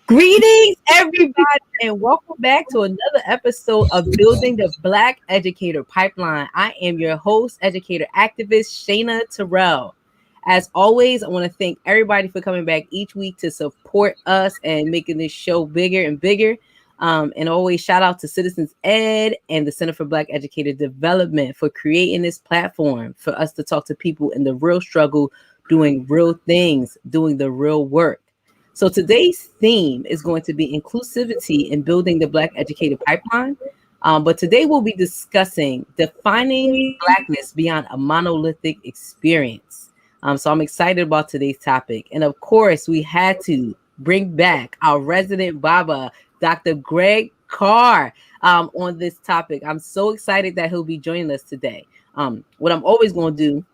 Greetings, everybody, and welcome back to another episode of Building the Black Educator Pipeline. I am your host, educator activist, Shayna Terrell. As always, I want to thank everybody for coming back each week to support us and making this show bigger and bigger. And always shout out to Citizens Ed and the Center for Black Educator Development for creating this platform for us to talk to people in the real struggle, doing real things, doing the real work. So today's theme is going to be inclusivity in building the Black educator pipeline. But today we'll be discussing defining Blackness beyond a monolithic experience. So I'm excited about today's topic. And of course, we had to bring back our resident Baba, Dr. Greg Carr, on this topic. I'm so excited that he'll be joining us today. What I'm always going to do,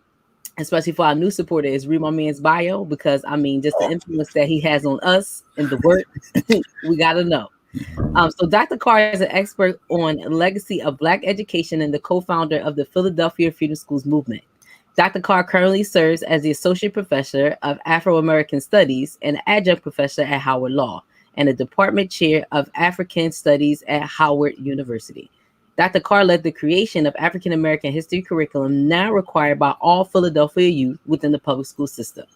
especially for our new supporter, is read my man's bio, because I mean, just the influence that he has on us and the work, we got to know. So Dr. Carr is an expert on legacy of Black education and the co-founder of the Philadelphia Freedom Schools movement. Dr. Carr currently serves as the Associate Professor of Afro-American Studies and Adjunct Professor at Howard Law and the Department Chair of African Studies at Howard University. Dr. Carr led the creation of African American history curriculum now required by all Philadelphia youth within the public school system.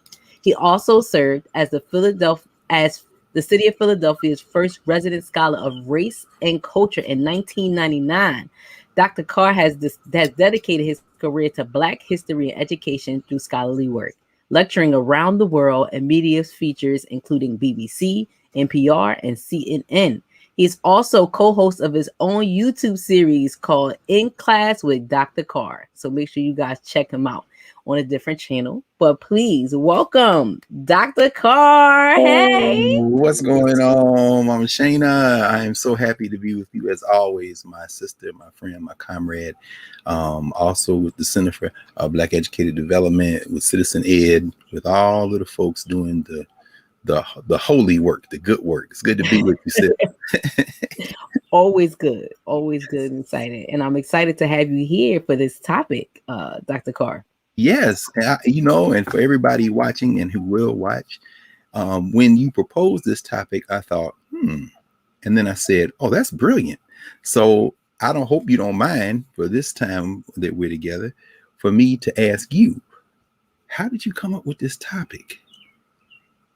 He also served as the city of Philadelphia's first resident scholar of race and culture in 1999. Dr. Carr has dedicated his career to Black history and education through scholarly work, lecturing around the world and media features including BBC, NPR, and CNN. He's also co-host of his own YouTube series called In Class with Dr. Carr. So make sure you guys check him out on a different channel. But please welcome Dr. Carr. Hey. What's going on, Mama Shayna? I am so happy to be with you as always, my sister, my friend, my comrade. Also with the Center for Black Educator Development, with Citizen Ed, with all of the folks doing the holy work, the good work. It's good to be with you, sis. Always good and excited. And I'm excited to have you here for this topic, Dr. Carr. Yes, and for everybody watching and who will watch, when you proposed this topic, I thought, and then I said, oh, that's brilliant. So I hope you don't mind for this time that we're together, for me to ask you, how did you come up with this topic?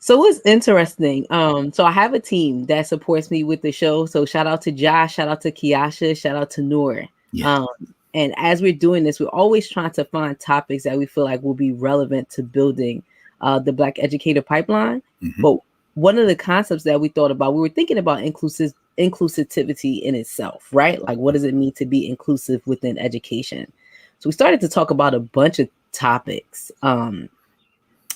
So it's interesting. So I have a team that supports me with the show. So shout out to Josh, shout out to Kiasha, shout out to Noor. Yeah. And as we're doing this, we're always trying to find topics that we feel like will be relevant to building the Black educator pipeline. Mm-hmm. But one of the concepts that we thought about, we were thinking about inclusivity in itself, right? Like, what does it mean to be inclusive within education? So we started to talk about a bunch of topics.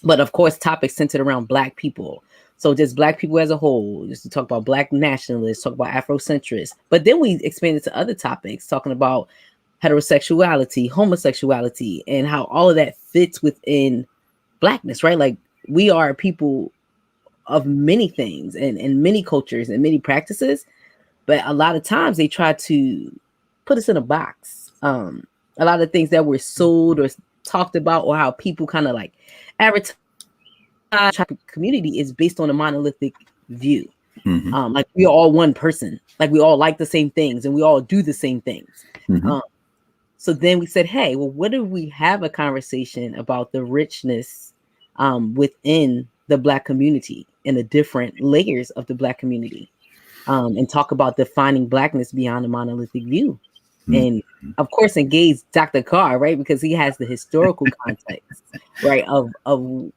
But of course, topics centered around Black people. So just Black people as a whole, just to talk about Black nationalists, talk about Afrocentrists. But then we expanded to other topics, talking about heterosexuality, homosexuality, and how all of that fits within Blackness, right? Like, we are people of many things and many cultures and many practices. But a lot of times they try to put us in a box. A lot of things that were sold or talked about, or how people kind of like advertise community, is based on a monolithic view. Mm-hmm. Like, we are all one person, like we all like the same things and we all do the same things. Mm-hmm. So then we said, hey, well, what if we have a conversation about the richness within the Black community and the different layers of the Black community, and talk about defining Blackness beyond a monolithic view. And of course, engage Dr. Carr, right? Because he has the historical context, right, of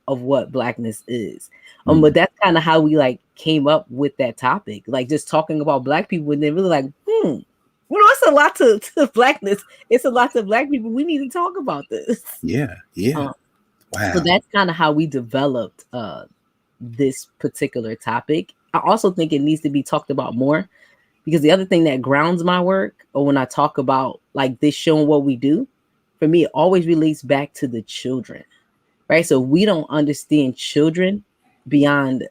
what Blackness is. But that's kind of how we like came up with that topic, like just talking about Black people, and then really like, it's a lot to Blackness. It's a lot to Black people. We need to talk about this. Yeah. Wow. So that's kind of how we developed this particular topic. I also think it needs to be talked about more, because the other thing that grounds my work, or when I talk about like this show and what we do, for me, it always relates back to the children, right? So we don't understand children beyond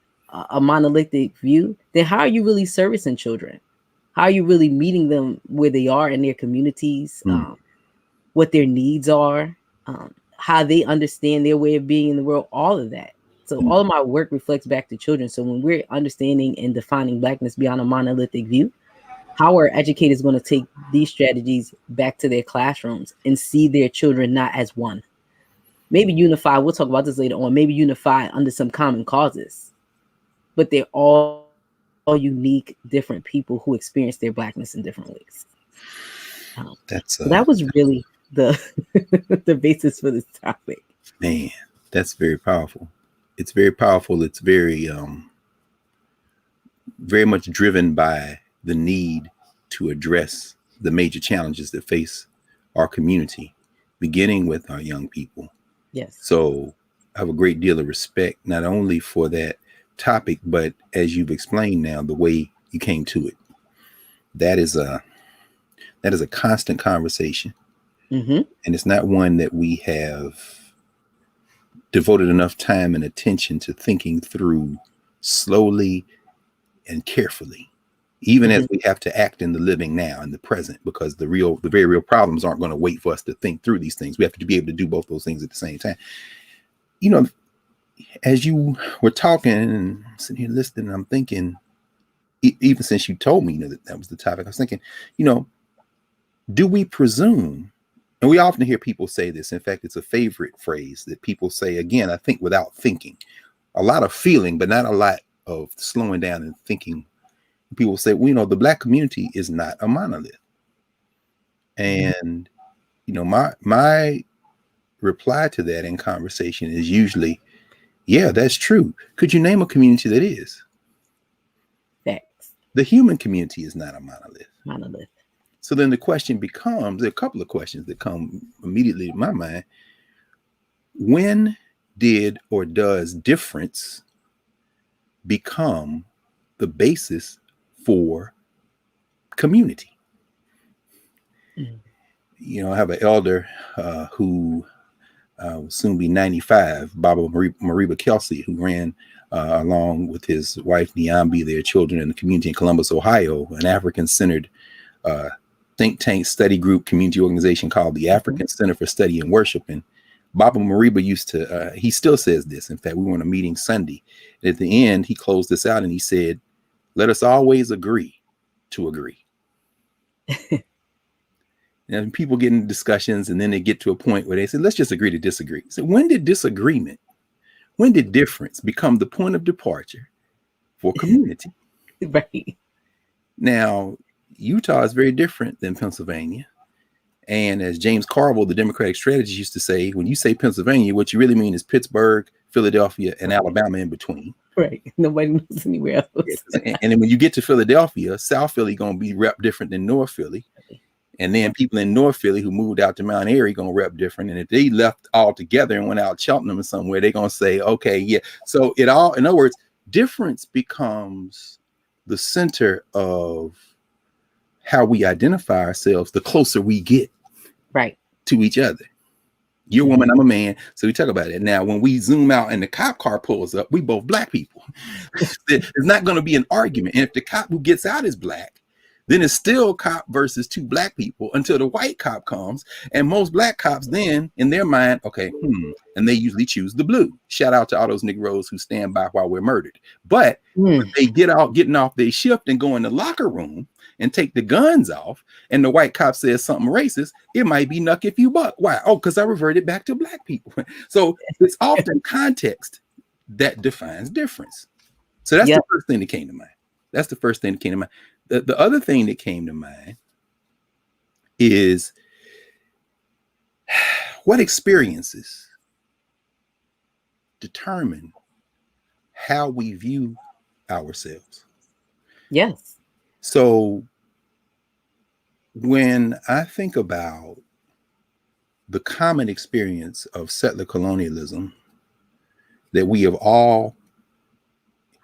a monolithic view, then how are you really servicing children? How are you really meeting them where they are in their communities? Mm. What their needs are, how they understand their way of being in the world, all of that. So Mm. all of my work reflects back to children. So when we're understanding and defining Blackness beyond a monolithic view, how are educators going to take these strategies back to their classrooms and see their children not as one? Maybe unify, we'll talk about this later on, maybe unify under some common causes, but they're all unique, different people who experience their Blackness in different ways. So that That's was really the the basis for this topic. man, that's very powerful. It's very powerful. It's very much driven by the need to address the major challenges that face our community, beginning with our young people. Yes. So I have a great deal of respect, not only for that topic, but as you've explained now, the way you came to it. That is a constant conversation. Mm-hmm. And it's not one that we have devoted enough time and attention to thinking through slowly and carefully, even Mm-hmm. as we have to act in the living now, in the present, because the very real problems aren't going to wait for us to think through these things. We have to be able to do both those things at the same time. You know, as you were talking and sitting here listening, I'm thinking, even since you told me, that was the topic, I was thinking, do we presume? And we often hear people say this. In fact, it's a favorite phrase that people say, again, I think without thinking. A lot of feeling, but not a lot of slowing down and thinking. People say, well, the Black community is not a monolith. And, my reply to that in conversation is usually, yeah, that's true. Could you name a community that is? Facts. The human community is not a monolith. Monolith. So then the question becomes, there are a couple of questions that come immediately to my mind. When did or does difference become the basis for community? Mm. I have an elder who will soon be 95, Baba Mariba Kelsey, who ran along with his wife Niambi, their children, in the community in Columbus, Ohio, an African-centered think tank study group community organization called the African Center for Study and Worship. And Baba Mariba used to, he still says this. In fact, we were in a meeting Sunday. And at the end, he closed this out and he said, let us always agree to agree. And people get in discussions and then they get to a point where they say, let's just agree to disagree. So when did disagreement, when did difference become the point of departure for community? Right. Now, Utah is very different than Pennsylvania. And as James Carville, the Democratic strategist, used to say, when you say Pennsylvania, what you really mean is Pittsburgh, Philadelphia, and Alabama in between. Right. Nobody knows anywhere else. And then when you get to Philadelphia, South Philly going to be rep different than North Philly. And then people in North Philly who moved out to Mount Airy going to rep different. And if they left all together and went out Cheltenham or somewhere, they're going to say, okay, yeah. So in other words, difference becomes the center of how we identify ourselves the closer we get to each other. You're a woman, I'm a man. So we talk about it. Now, when we zoom out and the cop car pulls up, we both Black people. There's not going to be an argument. And if the cop who gets out is Black, then it's still cop versus two Black people until the white cop comes. And most Black cops then, in their mind, okay, and they usually choose the blue. Shout out to all those Negroes who stand by while we're murdered. But when they getting off their shift and go in the locker room and take the guns off, and the white cop says something racist, it might be nuck if you buck. Why? Oh, because I reverted back to Black people. So it's often context that defines difference. So that's the first thing that came to mind. That's the first thing that came to mind. The other thing that came to mind is what experiences determine how we view ourselves. Yes. So when I think about the common experience of settler colonialism that we have all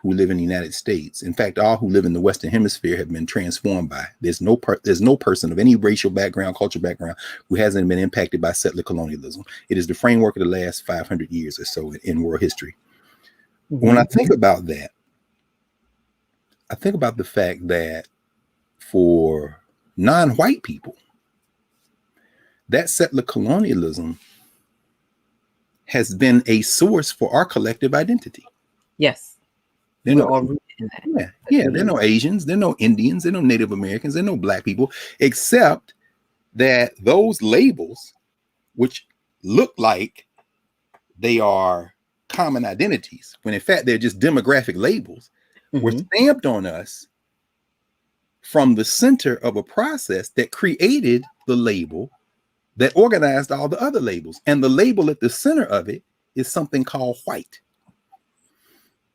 who live in the United States. In fact, all who live in the Western Hemisphere have been transformed by. There's no person of any racial background, cultural background, who hasn't been impacted by settler colonialism. It is the framework of the last 500 years or so in world history. When I think about that, I think about the fact that for non-white people, that settler colonialism has been a source for our collective identity. Yes. We're all rooted in that. Yeah. There are no Asians, there are no Indians, there are no Native Americans, there are no Black people, except that those labels, which look like they are common identities, when in fact they're just demographic labels, were stamped on us from the center of a process that created the label that organized all the other labels. And the label at the center of it is something called white.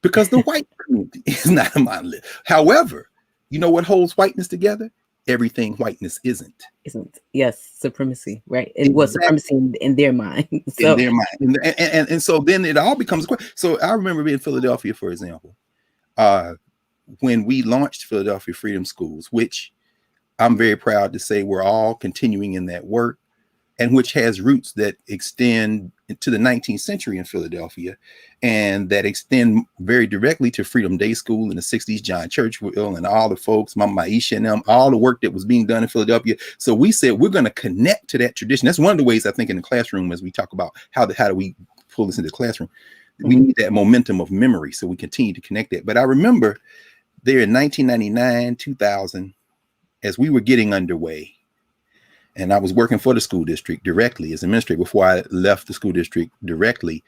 Because the white community is not a monolith. However, you know what holds whiteness together? Everything whiteness isn't. Yes, supremacy, right? It was supremacy in their mind. So. In their mind. And so then it all becomes a question. So I remember being in Philadelphia, for example, when we launched Philadelphia Freedom Schools, which I'm very proud to say we're all continuing in that work, and which has roots that extend to the 19th century in Philadelphia, and that extend very directly to Freedom Day School in the 60s, John Churchwell and all the folks, Mama Maisha and them, all the work that was being done in Philadelphia. So we said we're going to connect to that tradition. That's one of the ways I think in the classroom, as we talk about how do we pull this into the classroom, we need that momentum of memory, so we continue to connect that. But I remember there in 1999, 2000, as we were getting underway, and I was working for the school district directly as administrator before I left the school district directly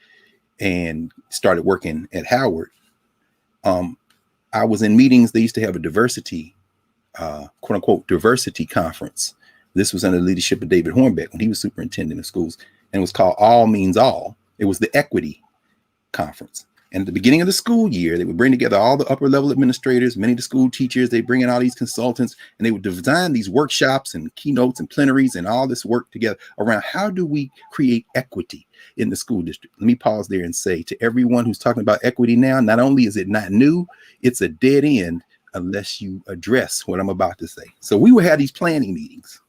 and started working at Howard. I was in meetings. They used to have a diversity, quote unquote, diversity conference. This was under the leadership of David Hornbeck when he was superintendent of schools, and it was called All Means All. It was the equity conference. And at the beginning of the school year, they would bring together all the upper level administrators, many of the school teachers. They bring in all these consultants, and they would design these workshops and keynotes and plenaries and all this work together around how do we create equity in the school district. Let me pause there and say to everyone who's talking about equity now, not only is it not new, it's a dead end unless you address what I'm about to say. So we would have these planning meetings.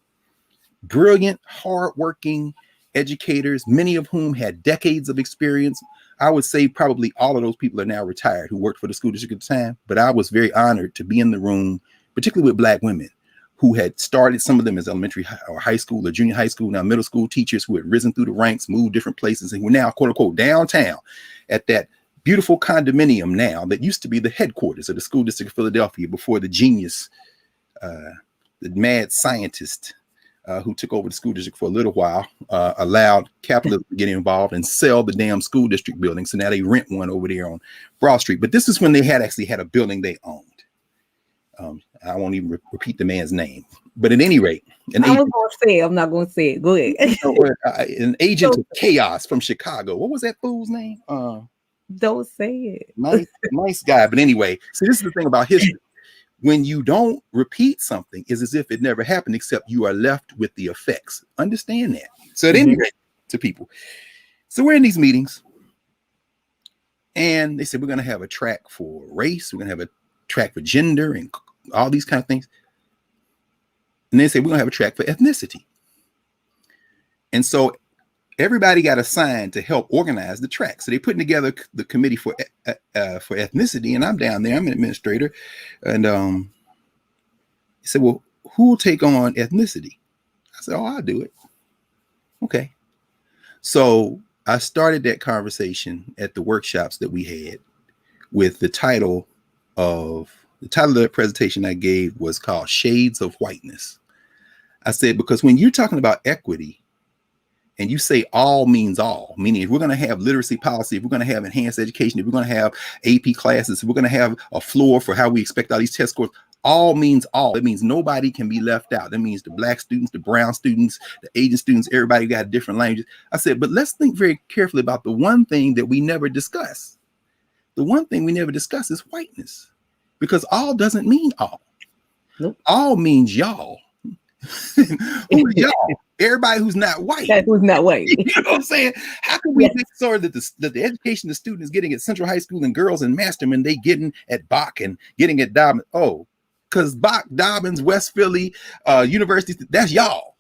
Brilliant, hardworking educators, many of whom had decades of experience. I would say probably all of those people are now retired who worked for the school district at the time, but I was very honored to be in the room, particularly with Black women who had started, some of them as elementary or high school or junior high school, now middle school teachers who had risen through the ranks, moved different places, and were now, quote unquote, downtown at that beautiful condominium now that used to be the headquarters of the school district of Philadelphia before the genius, the mad scientist, who took over the school district for a little while, allowed capitalists to get involved and sell the damn school district building. So now they rent one over there on Broad Street. But this is when they actually had a building they owned. I won't even repeat the man's name. But at any rate, I'm not going to say it. Go ahead. An agent of chaos from Chicago. What was that fool's name? Don't say it. Nice guy. But anyway, so this is the thing about history. When you don't repeat something, it's as if it never happened, except you are left with the effects. Understand that. So at any rate, to people. So we're in these meetings, and they said, we're going to have a track for race. We're going to have a track for gender and all these kind of things. And they say, we're going to have a track for ethnicity. And so everybody got assigned to help organize the track. So they're putting together the committee for ethnicity, and I'm down there. I'm an administrator, and he said, "Well, who will take on ethnicity?" I said, "Oh, I'll do it." Okay. So I started that conversation at the workshops that we had with the title of the presentation I gave was called "Shades of Whiteness." I said, because when you're talking about equity, and you say all means all, meaning if we're going to have literacy policy, if we're going to have enhanced education, if we're going to have AP classes, if we're going to have a floor for how we expect all these test scores, all means all. That means nobody can be left out. That means the Black students, the brown students, the Asian students, everybody got different languages. I said, but let's think very carefully about the one thing that we never discuss. The one thing we never discuss is whiteness, because all doesn't mean all. Nope. All means y'all. Who are y'all? everybody who's not white. That who's not white. You know what I'm saying? How can we make sure that the education the student is getting at Central High School and girls in Masterman, they getting at Bach and getting at Dobbins? Oh, because Bach, Dobbins, West Philly, universities, that's y'all.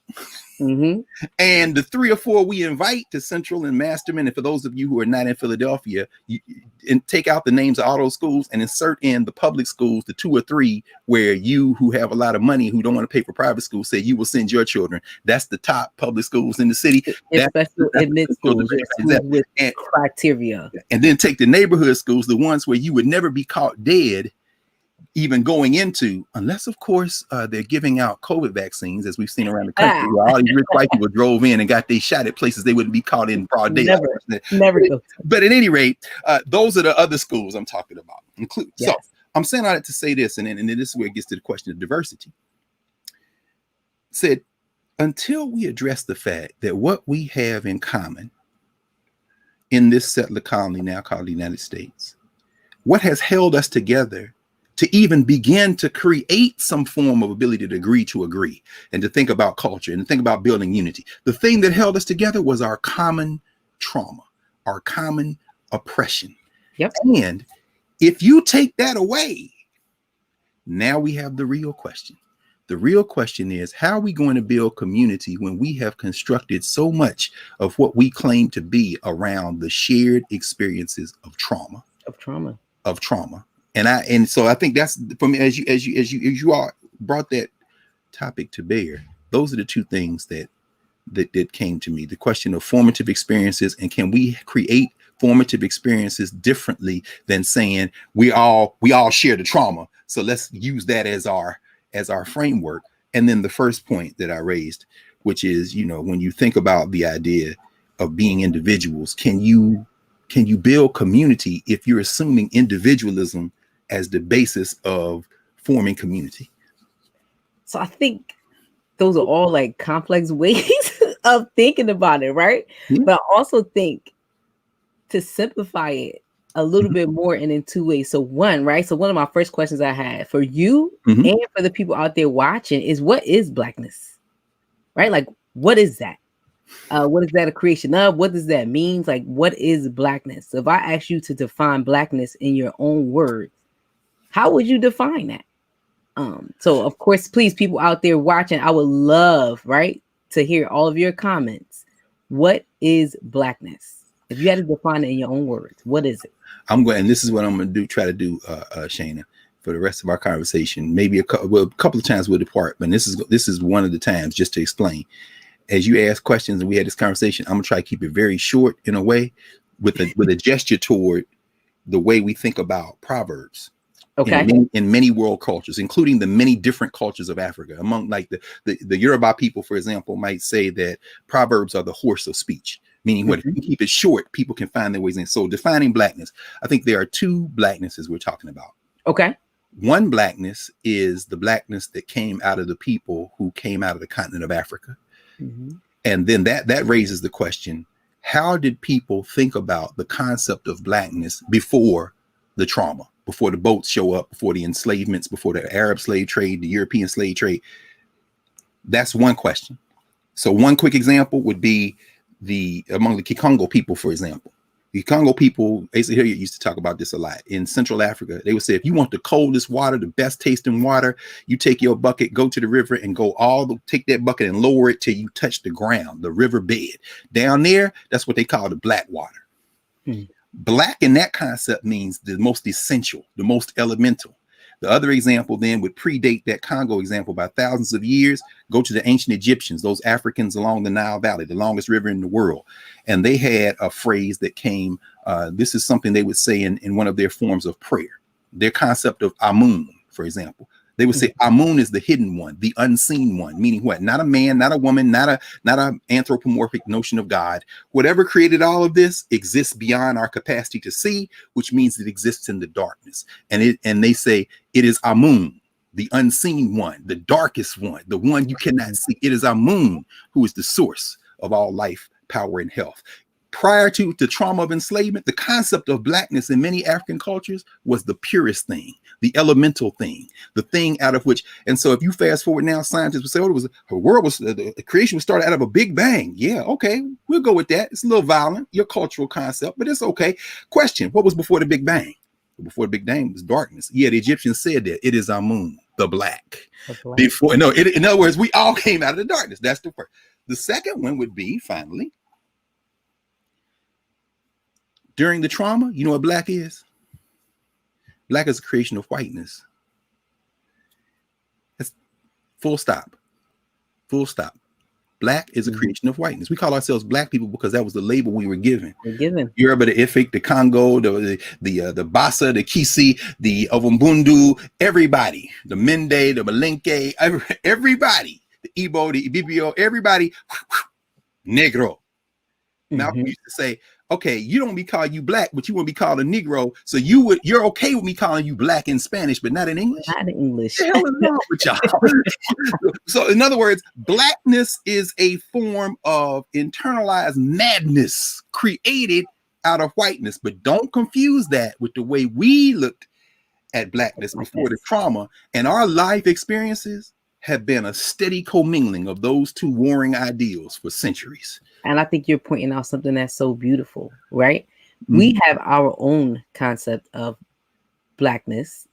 Mm-hmm. And the 3 or 4 we invite to Central and Masterman, and for those of you who are not in Philadelphia, and take out the names of all those schools and insert in the public schools, the 2 or 3 where you who have a lot of money who don't want to pay for private schools say you will send your children. That's the top public schools in the city. Special admit schools, with criteria. And then take the neighborhood schools, the ones where you would never be caught dead even going into, unless of course they're giving out COVID vaccines, as we've seen around the country, where all these rich white people drove in and got they shot at places they wouldn't be caught in broad day. Never. But at any rate, those are the other schools I'm talking about. So I'm saying all that to say this, and then this is where it gets to the question of diversity. Said, until we address the fact that what we have in common in this settler colony now called the United States, what has held us together to even begin to create some form of ability to agree and to think about culture and to think about building unity. The thing that held us together was our common trauma, our common oppression. Yep. And if you take that away, now we have the real question. The real question is, how are we going to build community when we have constructed so much of what we claim to be around the shared experiences of trauma? And so I think that's, for me, as you all brought that topic to bear, those are the 2 things that came to me. The question of formative experiences, and can we create formative experiences differently than saying we all share the trauma, so let's use that as our framework. And then the first point that I raised, which is, when you think about the idea of being individuals, can you build community if you're assuming individualism as the basis of forming community? So I think those are all like complex ways of thinking about it, right? Mm-hmm. But I also think to simplify it a little bit more and in 2 ways. So one of my first questions I had for you and for the people out there watching is, what is Blackness? Right? Like, what is that? What is that a creation of? What does that mean? Like, what is Blackness? So if I ask you to define Blackness in your own words, how would you define that? So of course, please, people out there watching, I would love, to hear all of your comments. What is Blackness? If you had to define it in your own words, what is it? I'm going, and this is what I'm going to try to do, Shayna, for the rest of our conversation. Maybe a couple of times we'll depart, but this is one of the times, just to explain. As you ask questions and we had this conversation, I'm gonna try to keep it very short in a way, with a gesture toward the way we think about proverbs. Okay. In many world cultures, including the many different cultures of Africa. Among like the Yoruba people, for example, might say that proverbs are the horse of speech, meaning what, if you keep it short, people can find their ways in. So defining Blackness, I think there are 2 Blacknesses we're talking about. Okay. One Blackness is the Blackness that came out of the people who came out of the continent of Africa. And then that raises the question, how did people think about the concept of Blackness before the trauma, before the boats show up, before the enslavements, before the Arab slave trade, the European slave trade? That's one question. So one quick example would be among the Kikongo people, for example. The Congo people, Asa Hilliard used to talk about this a lot. In Central Africa, they would say, if you want the coldest water, the best tasting water, you take your bucket, go to the river and take that bucket and lower it till you touch the ground, the river bed. Down there, that's what they call the black water. Black in that concept means the most essential, the most elemental. The other example then would predate that Congo example by thousands of years. Go to the ancient Egyptians, those Africans along the Nile Valley, the longest river in the world. And they had a phrase that came, this is something they would say in one of their forms of prayer. Their concept of Amun, for example. They would say Amun is the hidden one, the unseen one, meaning what? Not a man, not a woman, not an anthropomorphic notion of God. Whatever created all of this exists beyond our capacity to see, which means it exists in the darkness. And they say it is Amun, the unseen one, the darkest one, the one you cannot see. It is Amun who is the source of all life, power, and health. prior to the trauma of enslavement, the concept of blackness in many African cultures was the purest thing, the elemental thing, the thing out of which. And so if you fast forward now, scientists would say, oh, it was her world was the creation was started out of a big bang. Yeah, okay, we'll go with that. It's a little violent, your cultural concept, but it's okay. Question: what was before the Big Bang? Before the Big Bang was darkness. Yeah, the Egyptians said that it is Amun, the black. Before, no, in other words, we all came out of the darkness. That's the first. The second one would be, finally, during the trauma, you know what black is? Black is a creation of whiteness. That's full stop. Full stop. Black is a creation of whiteness. We call ourselves black people because that was the label we were given. You remember the Ifik, the Congo, the Bassa, the Kisi, the Ovumbundu, everybody, the Mende, the Malinke, everybody, the Igbo, the Ibibio, everybody, Negro. Now we used to say, okay, you don't be calling you black, but you want to be called a Negro. So you're okay with me calling you black in Spanish, but not in English? Not in English. What the hell is wrong with y'all? So in other words, blackness is a form of internalized madness created out of whiteness. But don't confuse that with the way we looked at blackness before the trauma. And our life experiences have been a steady commingling of those two warring ideals for centuries. And I think you're pointing out something that's so beautiful, right? We have our own concept of blackness,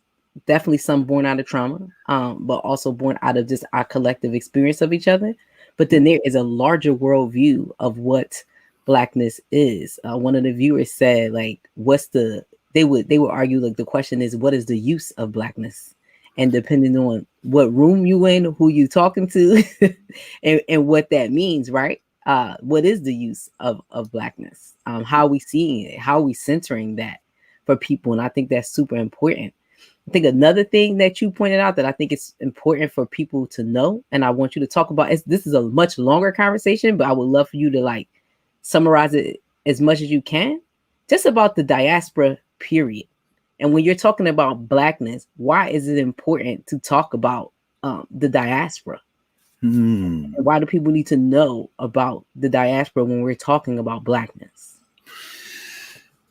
definitely some born out of trauma, but also born out of just our collective experience of each other. But then there is a larger worldview of what blackness is. One of the viewers said, like, they would argue, like, the question is, what is the use of blackness? And depending on what room you in, who you talking to, and what that means, right? What is the use of blackness? How are we seeing it? How are we centering that for people? And I think that's super important. I think another thing that you pointed out that I think it's important for people to know, and I want you to talk about, this is a much longer conversation, but I would love for you to like summarize it as much as you can, just about the diaspora period. And when you're talking about blackness, why is it important to talk about the diaspora? And why do people need to know about the diaspora when we're talking about blackness?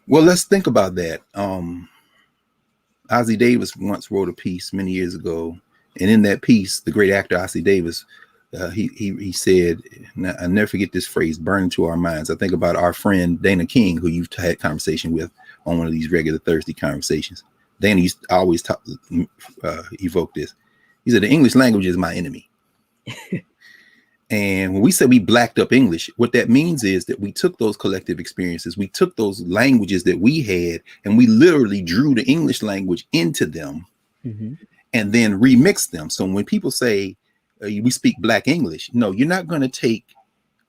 Well, let's think about that. Ossie Davis once wrote a piece many years ago, and in that piece, the great actor Ossie Davis, he said, and I'll never forget this phrase, burn into our minds. I think about our friend Dana King, who you've had conversation with on one of these regular Thursday conversations. Dana used to always evoke this. He said, the English language is my enemy. And when we say we blacked up English, what that means is that we took those collective experiences, we took those languages that we had, and we literally drew the English language into them and then remixed them. So when people say we speak black English, no, you're not going to take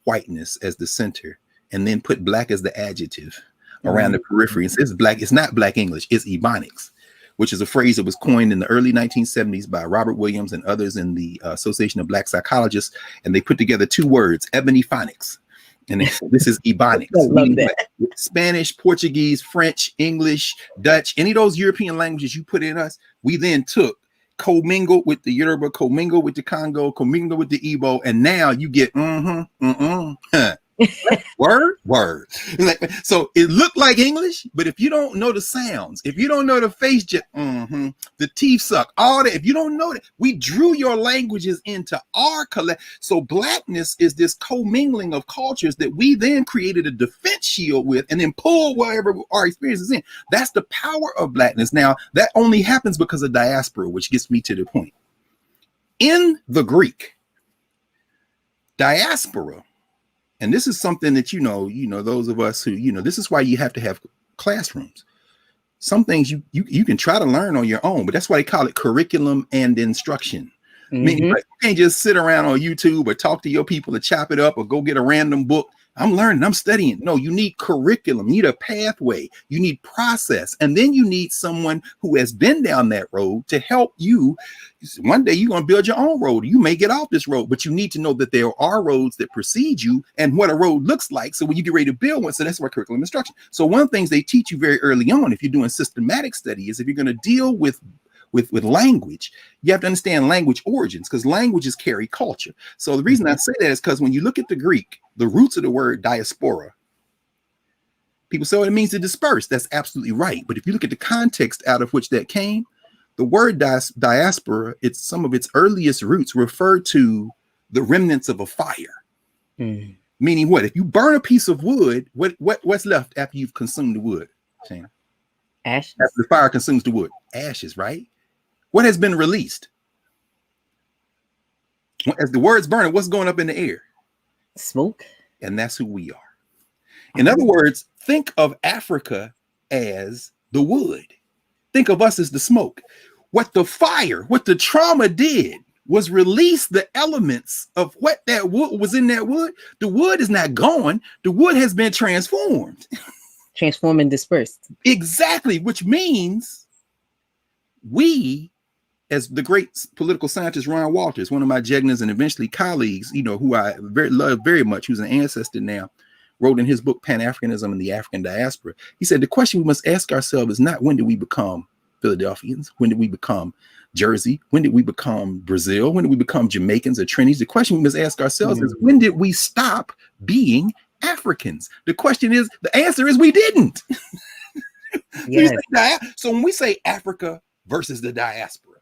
whiteness as the center and then put black as the adjective around the periphery. It's black. It's not black English. It's Ebonics, which is a phrase that was coined in the early 1970s by Robert Williams and others in the Association of Black Psychologists. And they put together two words, ebony phonics. And this is Ebonics. Spanish, Portuguese, French, English, Dutch, any of those European languages you put in us, we then took, commingled with the Yoruba, commingled with the Congo, commingled with the Igbo, and now you get word. Like, so it looked like English, but if you don't know the sounds, if you don't know the face, just the teeth suck, all that. If you don't know that, we drew your languages into our collect. So blackness is this commingling of cultures that we then created a defense shield with, and then pulled wherever our experience is in. That's the power of blackness. Now that only happens because of diaspora, which gets me to the point. In the Greek, diaspora. And this is something that, you know, those of us who, this is why you have to have classrooms. Some things you can try to learn on your own, but that's why they call it curriculum and instruction. Meaning, like, you can't just sit around on YouTube or talk to your people to chop it up or go get a random book. I'm learning, I'm studying. No, you need curriculum, you need a pathway, you need process. And then you need someone who has been down that road to help you. One day you're going to build your own road. You may get off this road, but you need to know that there are roads that precede you and what a road looks like. So when you get ready to build one, so that's why curriculum instruction. So one of the things they teach you very early on, if you're doing systematic study, is if you're going to deal with language, you have to understand language origins, because languages carry culture. So the reason I say that is because when you look at the Greek, the roots of the word diaspora People say, oh, it means to disperse. That's absolutely right. But if you look at the context out of which that came, the word diaspora, it's some of its earliest roots refer to the remnants of a fire. Mm. Meaning what? If you burn a piece of wood, what's left after you've consumed the wood, Shana? Ashes. After the fire consumes the wood, ashes, right? What has been released? As the word's burning, what's going up in the air? Smoke. And that's who we are. In other words, think of Africa as the wood. Think of us as the smoke. What the fire, what the trauma did was release the elements of what that wood was in that wood. The wood is not gone. The wood has been transformed. Transformed and dispersed. Exactly, which means we, as the great political scientist Ron Walters, one of my Jegnas and eventually colleagues, who I love very much, who's an ancestor now, wrote in his book, PanAfricanism and the African Diaspora. He said, the question we must ask ourselves is not when did we become Philadelphians? When did we become Jersey? When did we become Brazil? When did we become Jamaicans or Trinis? The question we must ask ourselves is, when did we stop being Africans? The answer is we didn't. Yes. So when we say Africa versus the diaspora,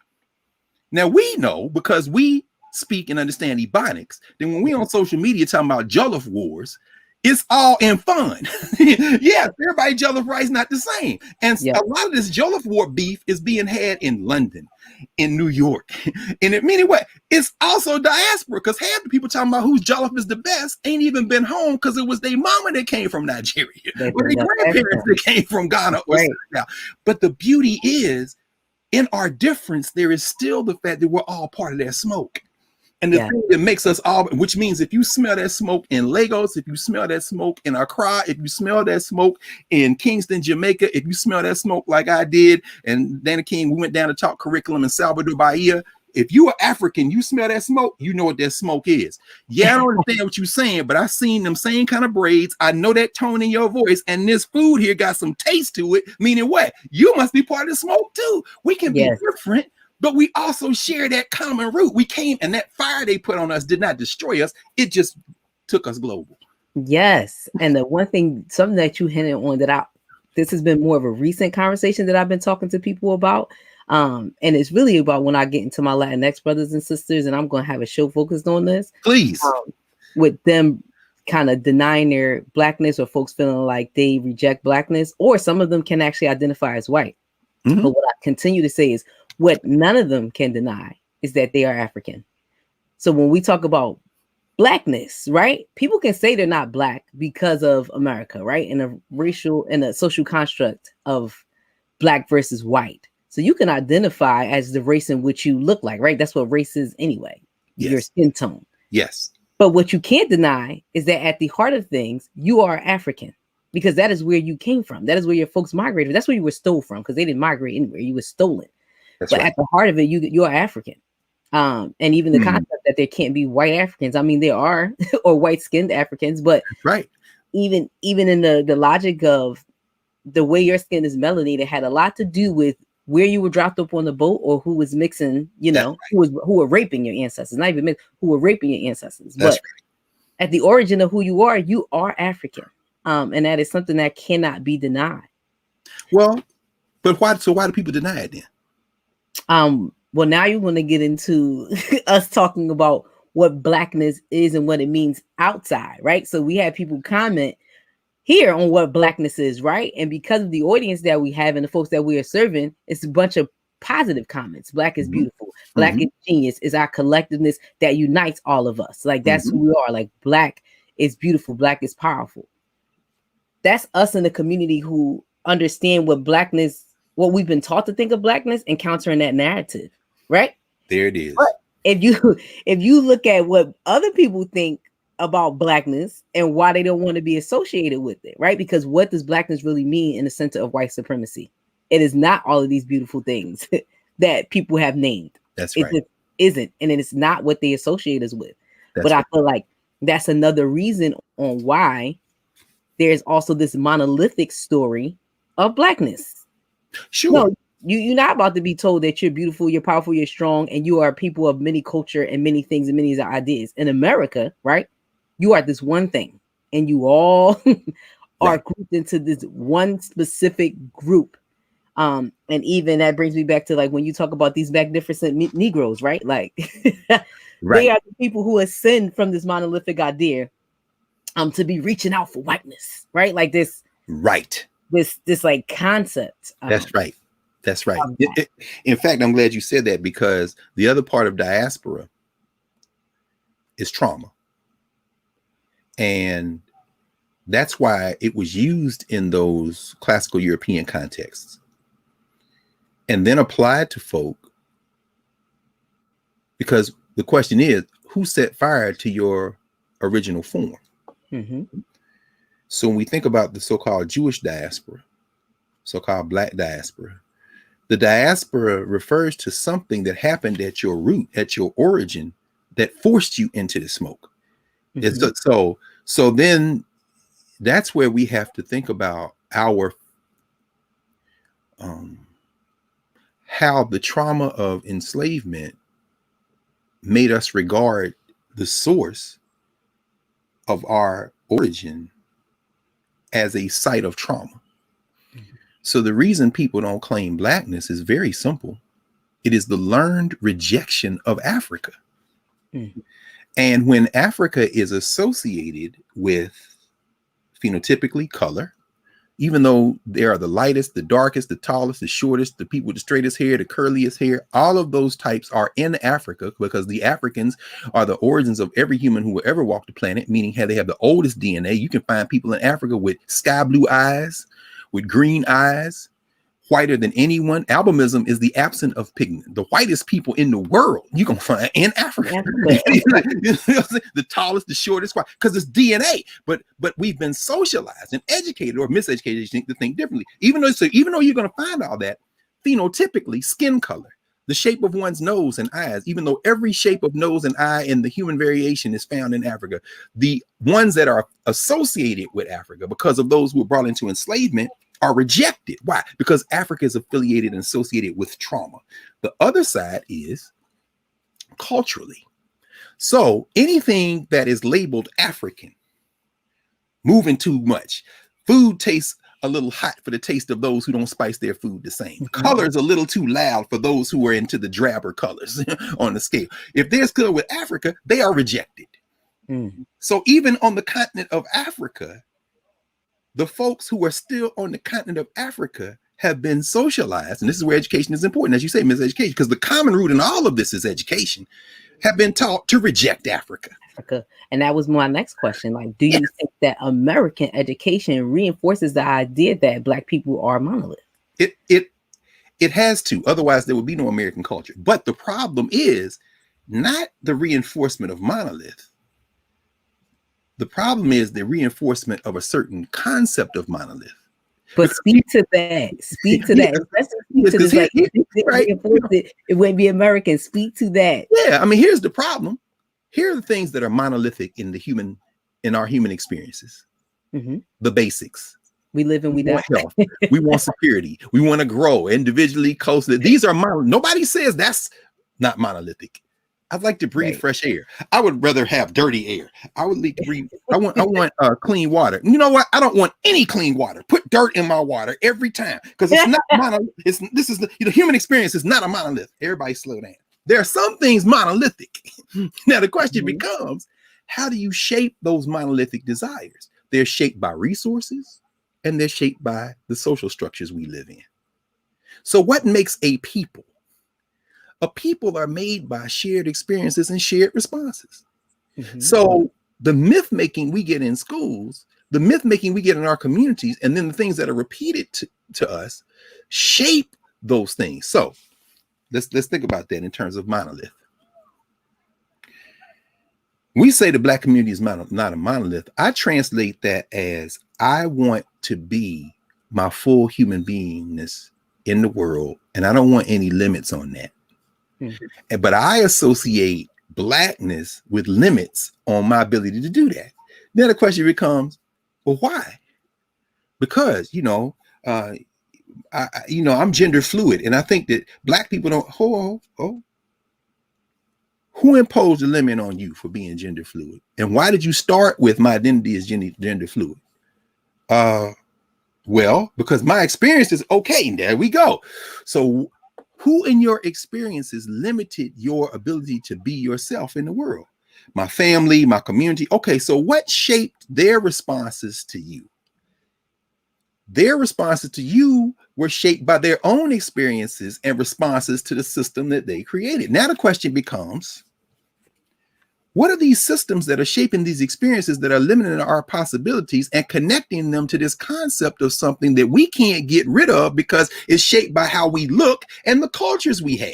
now we know, because we speak and understand Ebonics, then when we on social media talking about Jollof Wars, it's all in fun. Yeah, everybody Jollof rice not the same. And a lot of this Jollof war beef is being had in London, in New York. And in many ways, it's also diaspora, because half the people talking about whose Jollof is the best ain't even been home because it was their mama that came from Nigeria or their grandparents that came from Ghana. Right. But the beauty is, in our difference, there is still the fact that we're all part of that smoke. And the thing that makes us all, which means if you smell that smoke in Lagos, if you smell that smoke in Accra, if you smell that smoke in Kingston, Jamaica, if you smell that smoke like I did, and Dana King, we went down to talk curriculum in Salvador Bahia. If you are African, you smell that smoke, you know what that smoke is. Yeah, I don't understand what you're saying, but I've seen them same kind of braids. I know that tone in your voice, and this food here got some taste to it, meaning what? You must be part of the smoke too. We can be different, but we also share that common root. We came, and that fire they put on us did not destroy us. It just took us global. Yes. And the one thing, something that you hinted on this has been more of a recent conversation that I've been talking to people about. And it's really about when I get into my Latinx brothers and sisters, and I'm going to have a show focused on this. Please. With them kind of denying their blackness, or folks feeling like they reject blackness, or some of them can actually identify as white. Mm-hmm. But what I continue to say is, what none of them can deny is that they are African. So when we talk about blackness, right? People can say they're not black because of America, right? In a racial and a social construct of black versus white. So you can identify as the race in which you look like, right? That's what race is anyway. Yes. Your skin tone. Yes. But what you can't deny is that at the heart of things, you are African, because that is where you came from. That is where your folks migrated. That's where you were stole from, because they didn't migrate anywhere. You were stolen. But at the heart of it, you are African. And even the concept that there can't be white Africans. I mean, there are, or white skinned Africans, but even in the logic of the way your skin is melanated had a lot to do with where you were dropped up on the boat, or who was mixing, who were raping your ancestors, not even who were raping your ancestors. But at the origin of who you are African. And that is something that cannot be denied. Well, but why do people deny it then? Well, now you're going to get into us talking about what blackness is and what it means outside, right? So we have people comment here on what blackness is, right? And because of the audience that we have and the folks that we are serving, it's a bunch of positive comments. Black is beautiful. Black is genius. Is our collectiveness that unites all of us. Like, that's who we are. Like, black is beautiful. Black is powerful. That's us in the community who understand what blackness, what we've been taught to think of blackness, and countering that narrative, right? There it is. But if you look at what other people think about blackness and why they don't want to be associated with it, right? Because what does blackness really mean in the center of white supremacy? It is not all of these beautiful things that people have named. That's it right. Just isn't, and it's not what they associate us with. But I feel like that's another reason on why there's also this monolithic story of blackness. Sure. No, you're not about to be told that you're beautiful, you're powerful, you're strong, and you are people of many culture and many things and many ideas. In America, right? You are this one thing, and you all are grouped into this one specific group. And even that brings me back to like when you talk about these magnificent Negroes, right? Like they are the people who ascend from this monolithic idea to be reaching out for whiteness, right? Like this, this like concept. That's right. That's right. In fact, I'm glad you said that, because the other part of diaspora is trauma. And that's why it was used in those classical European contexts and then applied to folk. Because the question is, who set fire to your original form? So when we think about the so-called Jewish diaspora, so-called Black diaspora, the diaspora refers to something that happened at your root, at your origin, that forced you into the smoke. So then that's where we have to think about our how the trauma of enslavement made us regard the source of our origin as a site of trauma. So the reason people don't claim Blackness is very simple. It is the learned rejection of Africa. And when Africa is associated with phenotypically color, even though they are the lightest, the darkest, the tallest, the shortest, the people with the straightest hair, the curliest hair, all of those types are in Africa, because the Africans are the origins of every human who will ever walk the planet, meaning they have the oldest DNA. You can find people in Africa with sky blue eyes, with green eyes, whiter than anyone. Albinism is the absence of pigment. The whitest people in the world you can find in Africa. The tallest, the shortest, because it's DNA. But we've been socialized and educated or miseducated to think differently. Even though you're going to find all that, phenotypically, skin color, the shape of one's nose and eyes, even though every shape of nose and eye in the human variation is found in Africa, the ones that are associated with Africa because of those who were brought into enslavement are rejected. Why? Because Africa is affiliated and associated with trauma. The other side is culturally. So anything that is labeled African, moving too much, food tastes a little hot for the taste of those who don't spice their food the same. Color is a little too loud for those who are into the drabber colors on the scale. If there's color with Africa, they are rejected. So even on the continent of Africa, the folks who are still on the continent of Africa have been socialized, and this is where education is important, as you say, miseducation, because the common root in all of this is education, have been taught to reject Africa. And that was my next question. Like, do you think that American education reinforces the idea that Black people are monolith? It has to, otherwise there would be no American culture. But the problem is not the reinforcement of monolith. The problem is the reinforcement of a certain concept of monolith. But speak to that. Speak to that. Speak to this. Like, it wouldn't be American. Speak to that. Yeah, I mean, here's the problem. Here are the things that are monolithic in our human experiences. The basics. We live and we die. Health. We want security. We want to grow individually, closely. These are monolithic. Nobody says that's not monolithic. I'd like to breathe fresh air. I would rather have dirty air. I would like to breathe. I want clean water. You know what? I don't want any clean water. Put dirt in my water every time, because it's not monolith. This is the human experience is not a monolith. Everybody slow down. There are some things monolithic. Now the question becomes, how do you shape those monolithic desires? They're shaped by resources, and they're shaped by the social structures we live in. So what makes a people? A people are made by shared experiences and shared responses. So the myth making we get in schools, the myth making we get in our communities, and then the things that are repeated to us shape those things. So let's think about that in terms of monolith. We say the Black community is not a monolith. I translate that as, I want to be my full human beingness in the world, and I don't want any limits on that. But I associate Blackness with limits on my ability to do that. Then the question becomes, well, why? Because I'm gender fluid, and I think that Black people don't. Who imposed a limit on you for being gender fluid? And why did you start with my identity is gender fluid? Well, because my experience is okay. There we go. So who in your experiences limited your ability to be yourself in the world? My family, my community. Okay, so what shaped their responses to you? Their responses to you were shaped by their own experiences and responses to the system that they created. Now the question becomes, what are these systems that are shaping these experiences that are limiting our possibilities and connecting them to this concept of something that we can't get rid of because it's shaped by how we look and the cultures we have?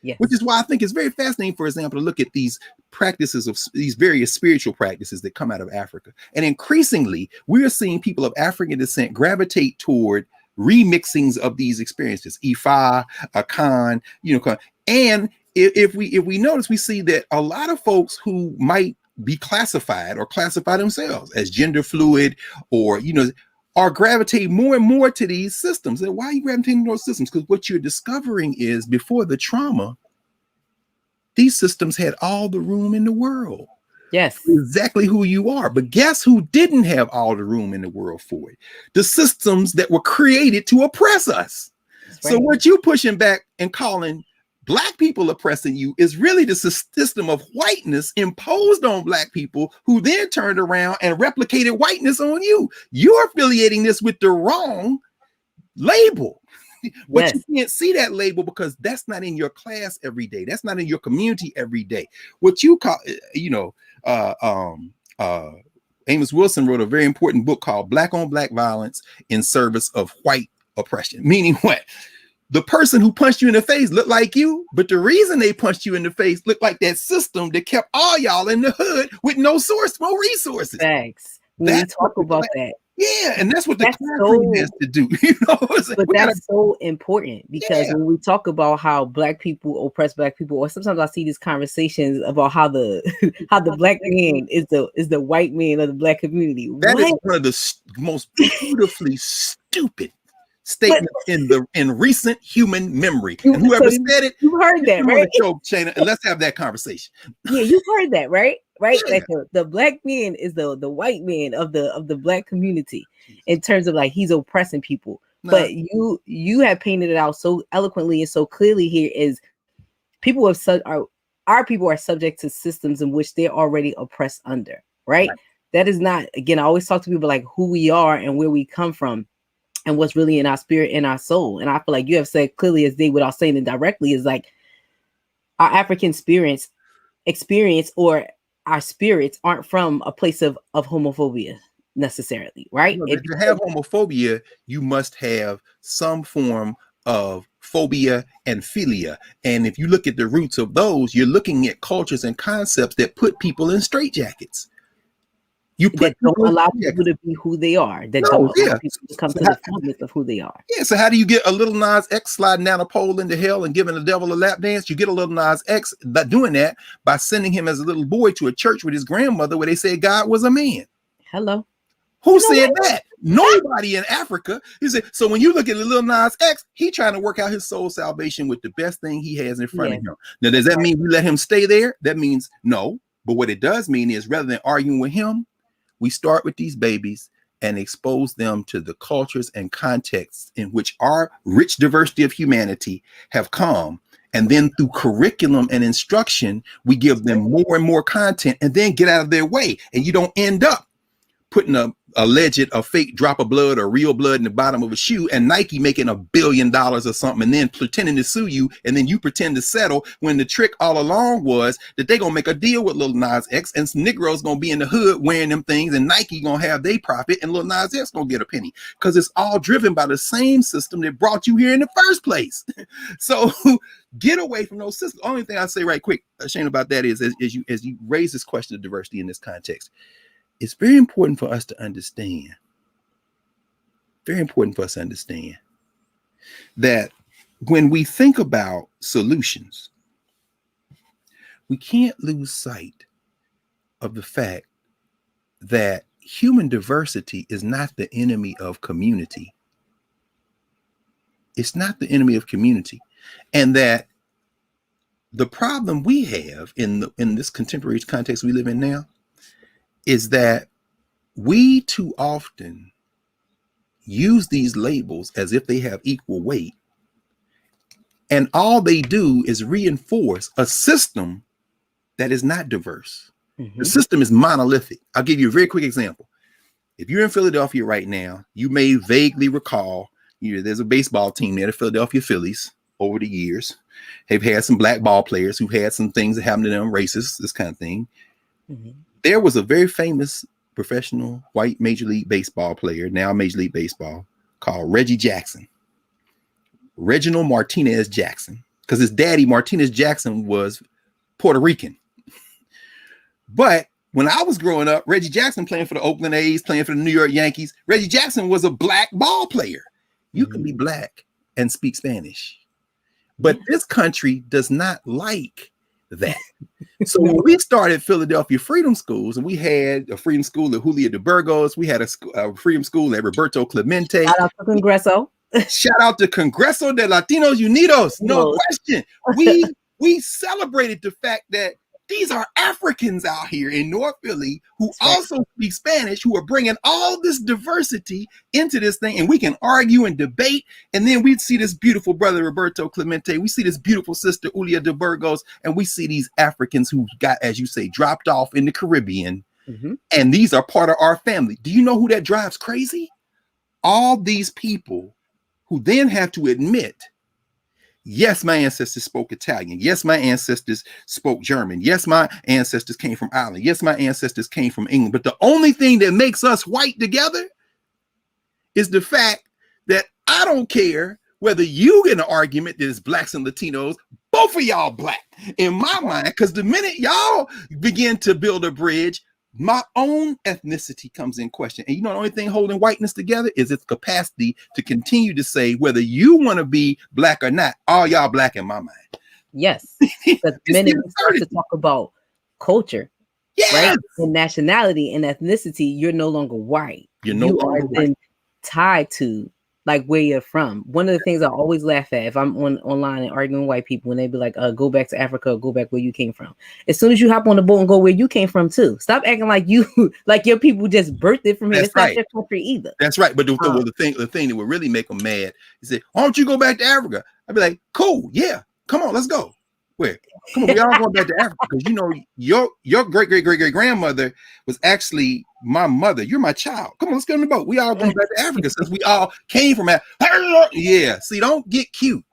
Yes. Which is why I think it's very fascinating, for example, to look at these practices of these various spiritual practices that come out of Africa. And increasingly, we're seeing people of African descent gravitate toward remixings of these experiences, Ifa, Akan, and if we notice, we see that a lot of folks who might be classified or classify themselves as gender fluid or are gravitating more and more to these systems. And why are you gravitating to those systems? Because what you're discovering is before the trauma, these systems had all the room in the world. Yes. Exactly who you are. But guess who didn't have all the room in the world for it? The systems that were created to oppress us. Right. So what you pushing back and calling Black people oppressing you is really the system of whiteness imposed on Black people, who then turned around and replicated whiteness on you. You're affiliating this with the wrong label. But yes, you can't see that label because that's not in your class every day. That's not in your community every day. What you call, Amos Wilson wrote a very important book called Black on Black Violence in Service of White Oppression. Meaning what? The person who punched you in the face looked like you, but the reason they punched you in the face looked like that system that kept all y'all in the hood with no source, no resources. Thanks. When we talk about that. Yeah, and that's what the classroom has to do. But that's so important because when we talk about how Black people oppress Black people, or sometimes I see these conversations about how the Black man is the white man of the Black community. That is one of the most beautifully stupid statements in recent human memory. And whoever said it, you heard that, right? Show, Shana, and let's have that conversation. Yeah, you heard that, right? Right, yeah. Like the Black man is the white man of the Black community in terms of like he's oppressing people. But you have painted it out so eloquently and so clearly here is people our people are subject to systems in which they're already oppressed under, right? That is not, again, I always talk to people like who we are and where we come from and what's really in our spirit and our soul. And I feel like you have said clearly as they, without saying it directly, is like our African experience or our spirits aren't from a place of homophobia necessarily, right? If you have homophobia, you must have some form of phobia and philia. And if you look at the roots of those, you're looking at cultures and concepts that put people in straitjackets. That don't allow people to be who they are. That don't allow people to come to the fullness of who they are. Yeah. So how do you get a little Nas X sliding down a pole into hell and giving the devil a lap dance? You get a little Nas X by doing that by sending him as a little boy to a church with his grandmother where they said God was a man. Hello. Who said that? Nobody in Africa. He said, so when you look at the little Nas X, he trying to work out his soul salvation with the best thing he has in front of him. Now, does that mean we let him stay there? That means no. But what it does mean is rather than arguing with him, we start with these babies and expose them to the cultures and contexts in which our rich diversity of humanity have come. And then through curriculum and instruction, we give them more and more content and then get out of their way. And you don't end up putting a fake drop of blood or real blood in the bottom of a shoe and Nike making $1 billion or something and then pretending to sue you, and then you pretend to settle when the trick all along was that they're gonna make a deal with Lil Nas X and some Negroes gonna be in the hood wearing them things and Nike gonna have their profit and Lil Nas X gonna get a penny, because it's all driven by the same system that brought you here in the first place. So get away from those systems. The only thing I say right quick, Shane, about that is as you raise this question of diversity in this context, it's very important for us to understand, that when we think about solutions, we can't lose sight of the fact that human diversity is not the enemy of community. It's not the enemy of community. And that the problem we have in this contemporary context we live in now is that we too often use these labels as if they have equal weight. And all they do is reinforce a system that is not diverse. The system is monolithic. I'll give you a very quick example. If you're in Philadelphia right now, you may vaguely recall there's a baseball team there, the Philadelphia Phillies, over the years. They've had some black ball players who had some things that happened to them, racist, this kind of thing. There was a very famous professional white Major League Baseball player, now Major League Baseball, called Reggie Jackson. Reginald Martinez Jackson, because his daddy, Martinez Jackson, was Puerto Rican. But when I was growing up, Reggie Jackson playing for the Oakland A's, playing for the New York Yankees, Reggie Jackson was a black ball player. You can be black and speak Spanish. But this country does not like that. So when we started Philadelphia Freedom Schools, and we had a freedom school at Julia de Burgos, we had a freedom school at Roberto Clemente. Shout out to Congreso. Shout out to Congreso de Latinos Unidos. No question. We celebrated the fact that these are Africans out here in North Philly who also speak Spanish, who are bringing all this diversity into this thing, and we can argue and debate. And then we see this beautiful brother Roberto Clemente, we see this beautiful sister Julia de Burgos, and we see these Africans who got, as you say, dropped off in the Caribbean, and these are part of our family. Do you know who that drives crazy? All these people who then have to admit, yes, my ancestors spoke Italian. Yes, my ancestors spoke German. Yes, my ancestors came from Ireland. Yes, my ancestors came from England. But the only thing that makes us white together is the fact that I don't care whether you get an argument that is blacks and Latinos, both of y'all black in my mind, because the minute y'all begin to build a bridge, my own ethnicity comes in question. And you know, the only thing holding whiteness together is its capacity to continue to say, whether you want to be black or not, all y'all black in my mind. Yes. Because the minute we start to talk about culture, right, and nationality and ethnicity, you're no longer white. You're no longer white. Tied to like where you're from. One of the things I always laugh at if I'm online and arguing with white people, when they be like, go back to Africa, or go back where you came from. As soon as you hop on the boat and go where you came from too. Stop acting like you like your people just birthed it from here. It's not your country either. That's right. But the thing that would really make them mad is that, why don't you go back to Africa? I'd be like, cool, yeah, come on, let's go. Where? Come on, we all going back to Africa, because you know your great grandmother was actually my mother. You're my child. Come on, let's get on the boat. We all going back to Africa since we all came from Africa. Yeah. See, don't get cute.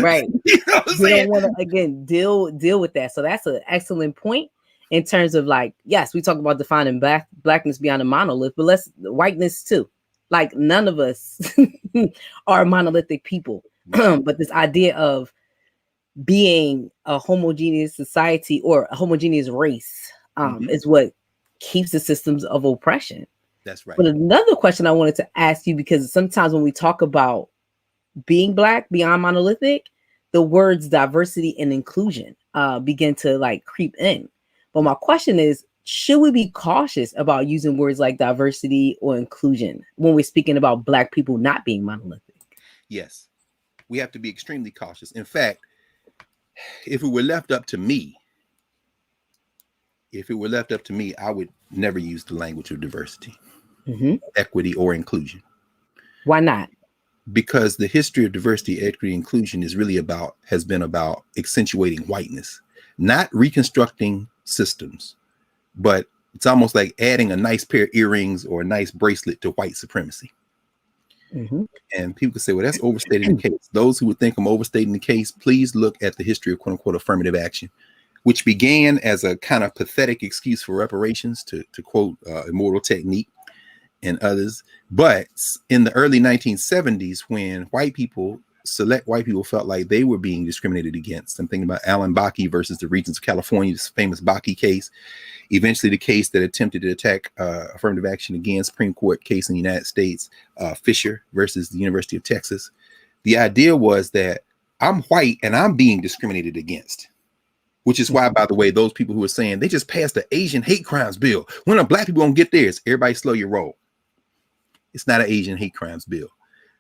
Right. You know what I'm saying? Don't want to again deal with that. So that's an excellent point in terms of like, yes, we talk about defining blackness beyond a monolith, but let's whiteness too. Like none of us are monolithic people, but this idea of being a homogeneous society or a homogeneous race is what keeps the systems of oppression. That's right. But another question I wanted to ask you, because sometimes when we talk about being black beyond monolithic, the words diversity and inclusion begin to like creep in. But my question is, should we be cautious about using words like diversity or inclusion when we're speaking about black people not being monolithic? Yes, we have to be extremely cautious. In fact, if it were left up to me, I would never use the language of diversity, equity, or inclusion. Why not? Because the history of diversity, equity, inclusion has been about accentuating whiteness, not reconstructing systems, but it's almost like adding a nice pair of earrings or a nice bracelet to white supremacy. And people can say, well, that's overstating the case. Those who would think I'm overstating the case, please look at the history of quote unquote affirmative action, which began as a kind of pathetic excuse for reparations, to quote Immortal Technique and others. But in the early 1970s, when select white people felt like they were being discriminated against, I'm thinking about Alan Bakke versus the Regents of California, this famous Bakke case, eventually the case that attempted to attack affirmative action again, Supreme Court case in the United States, Fisher versus the University of Texas. The idea was that I'm white and I'm being discriminated against, which is why, by the way, those people who are saying they just passed the Asian hate crimes bill, when are black people gonna get theirs? Everybody slow your roll. It's not an Asian hate crimes bill.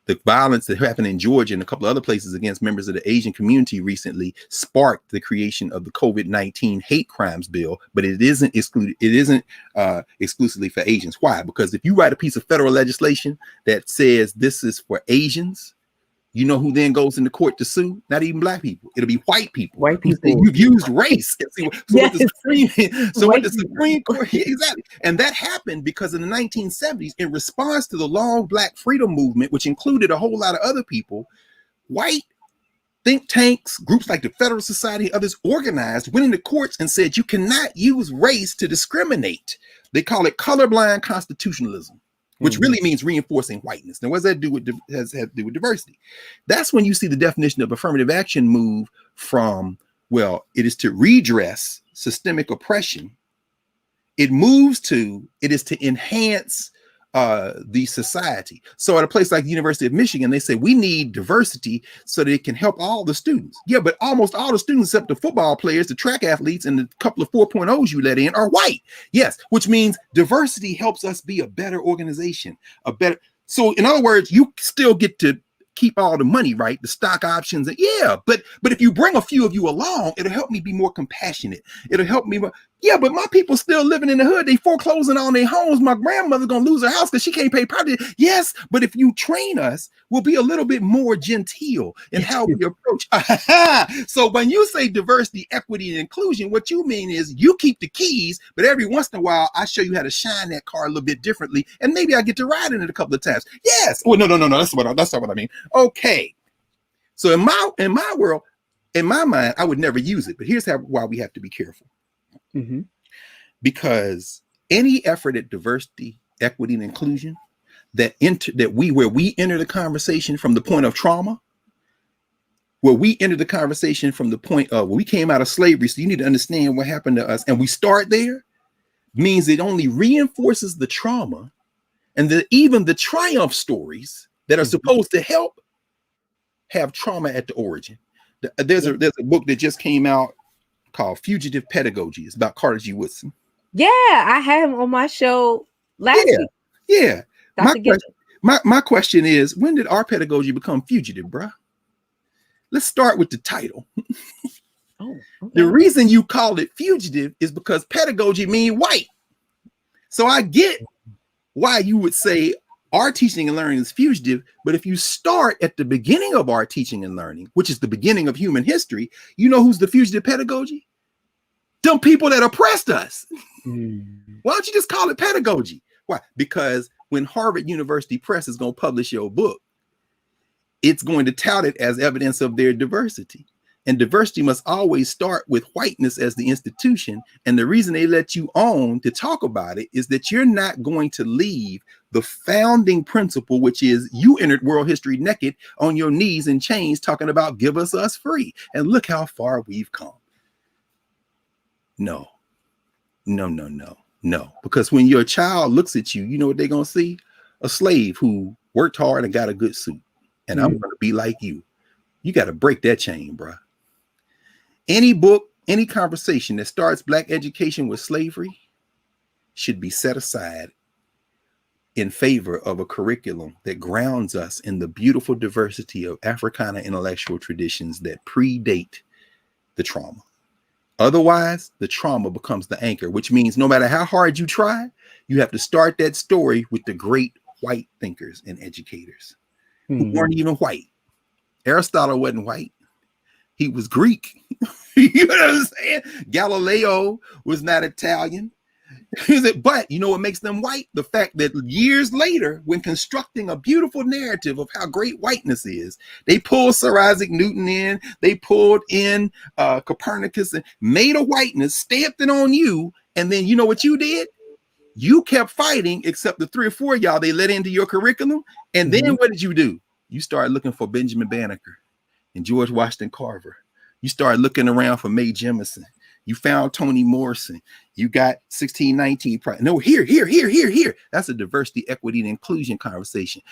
The violence that happened in Georgia and a couple of other places against members of the Asian community recently sparked the creation of the COVID-19 hate crimes bill, but it isn't excluded. It isn't exclusively for Asians. Why? Because if you write a piece of federal legislation that says this is for Asians, you know who then goes into court to sue? Not even black people. It'll be white people. White people. You've used race. Yes. What the Supreme Court, exactly. And that happened because in the 1970s, in response to the long Black freedom movement, which included a whole lot of other people, white think tanks, groups like the Federal Society, others organized, went into courts and said, you cannot use race to discriminate. They call it colorblind constitutionalism, which really means reinforcing whiteness. Now, what does that do with has to do with diversity? That's when you see the definition of affirmative action move from, well, it is to redress systemic oppression. It moves to, it is to enhance the society. So at a place like the University of Michigan, they say we need diversity so that it can help all the students. Yeah, but almost all the students except the football players, the track athletes, and the couple of 4.0s you let in are white. Yes, which means diversity helps us be a better organization, a better. So in other words, you still get to keep all the money, right? The stock options. Yeah, but if you bring a few of you along, it'll help me be more compassionate. It'll help me. Yeah, but my people still living in the hood. They foreclosing on their homes. My grandmother's gonna lose her house because she can't pay property. Yes, but if you train us, we'll be a little bit more genteel in how we approach. So when you say diversity, equity, and inclusion, what you mean is you keep the keys, but every once in a while, I show you how to shine that car a little bit differently, and maybe I get to ride in it a couple of times. Yes. Well, no. That's not what I mean. Okay. So in my world, in my mind, I would never use it. But here's why we have to be careful. Mm-hmm. Because any effort at diversity, equity, and inclusion where we enter the conversation from the point of trauma, where we enter the conversation from the point of where we came out of slavery, so you need to understand what happened to us, and we start there, means it only reinforces the trauma and even the triumph stories that are supposed to help have trauma at the origin. There's a book that just came out called Fugitive Pedagogy. It's about Carter G. Woodson. Yeah, I had him on my show last week. Yeah. My question is, when did our pedagogy become fugitive, bruh? Let's start with the title. Okay. The reason you call it fugitive is because pedagogy means white. So I get why you would say our teaching and learning is fugitive, but if you start at the beginning of our teaching and learning, which is the beginning of human history, you know who's the fugitive pedagogy? Them people that oppressed us. Why don't you just call it pedagogy? Why? Because when Harvard University Press is going to publish your book, it's going to tout it as evidence of their diversity. And diversity must always start with whiteness as the institution. And the reason they let you on to talk about it is that you're not going to leave the founding principle, which is you entered world history naked on your knees in chains, talking about give us free. And look how far we've come. No. Because when your child looks at you, you know what they're going to see? A slave who worked hard and got a good suit. And I'm going to be like you. You got to break that chain, bro. Any book, any conversation that starts Black education with slavery should be set aside in favor of a curriculum that grounds us in the beautiful diversity of Africana intellectual traditions that predate the trauma. Otherwise, the trauma becomes the anchor, which means no matter how hard you try, you have to start that story with the great white thinkers and educators who weren't even white. Aristotle wasn't white. He was Greek. You know what I'm saying? Galileo was not Italian. But you know what makes them white? The fact that years later, when constructing a beautiful narrative of how great whiteness is, they pulled Sir Isaac Newton in, they pulled in Copernicus and made a whiteness, stamped it on you, and then you know what you did? You kept fighting, except the 3 or 4 of y'all they let into your curriculum. And then what did you do? You started looking for Benjamin Banneker and George Washington Carver. You started looking around for Mae Jemison. You found Toni Morrison. You got 1619. No, here. That's a diversity, equity, and inclusion conversation.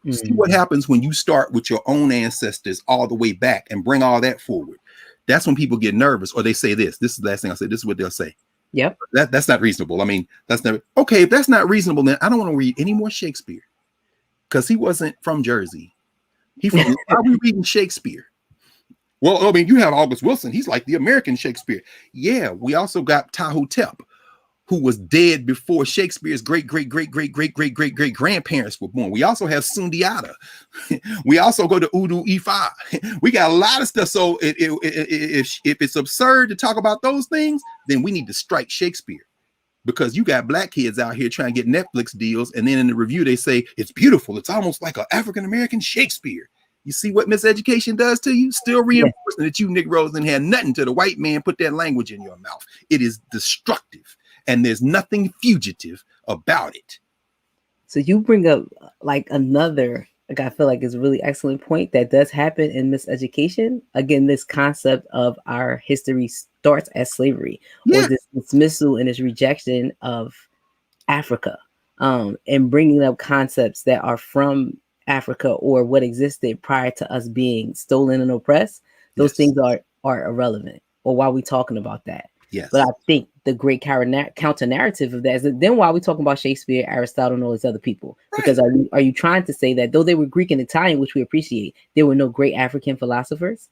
See what happens when you start with your own ancestors all the way back and bring all that forward. That's when people get nervous, or they say this. This is the last thing I say. This is what they'll say. Yep. That's not reasonable. I mean, that's never okay. If that's not reasonable, then I don't want to read any more Shakespeare because he wasn't from Jersey. Why are we reading Shakespeare? Well, I mean, you have August Wilson. He's like the American Shakespeare. Yeah, we also got Tahotep, who was dead before Shakespeare's great grandparents were born. We also have Sundiata. We also go to Udu Ifa. We got a lot of stuff. So if it's absurd to talk about those things, then we need to strike Shakespeare, because you got black kids out here trying to get Netflix deals, and then in the review they say it's beautiful. It's almost like an African American Shakespeare. You see what miseducation does to you? Still reinforcing that you Negroes didn't have nothing till the white man put that language in your mouth. It is destructive, and there's nothing fugitive about it. So you bring up like another, like I feel like is a really excellent point that does happen in miseducation. Again, this concept of our history starts as slavery, or this dismissal and this rejection of Africa, and bringing up concepts that are from Africa or what existed prior to us being stolen and oppressed. Those things are irrelevant. Or why are we talking about that? Yes. But I think the great counter narrative of that is that then why are we talking about Shakespeare, Aristotle, and all these other people? Right. Because are you trying to say that though they were Greek and Italian, which we appreciate, there were no great African philosophers?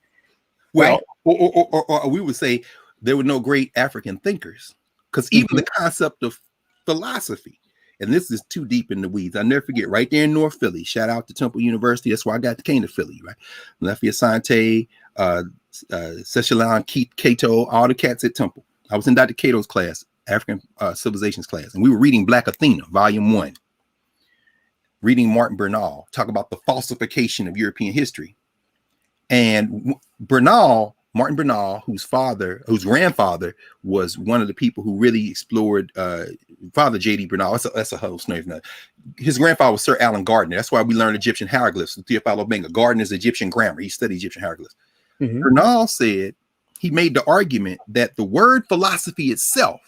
Well, right? or we would say there were no great African thinkers, because even the concept of philosophy, and this is too deep in the weeds. I'll never forget, right there in North Philly, shout out to Temple University. That's why I got the cane to Philly, right? Lafayette Sante, Seshalon, Cato, all the cats at Temple. I was in Dr. Cato's class, African Civilizations class, and we were reading Black Athena, Volume 1. Reading Martin Bernal, talk about the falsification of European history. And Martin Bernal, whose grandfather was one of the people who really explored Father J.D. Bernal. That's a whole snake. His grandfather was Sir Alan Gardner. That's why we learned Egyptian hieroglyphs. Theophilo Benga. Gardner's Egyptian grammar. He studied Egyptian hieroglyphs. Bernal said he made the argument that the word philosophy itself,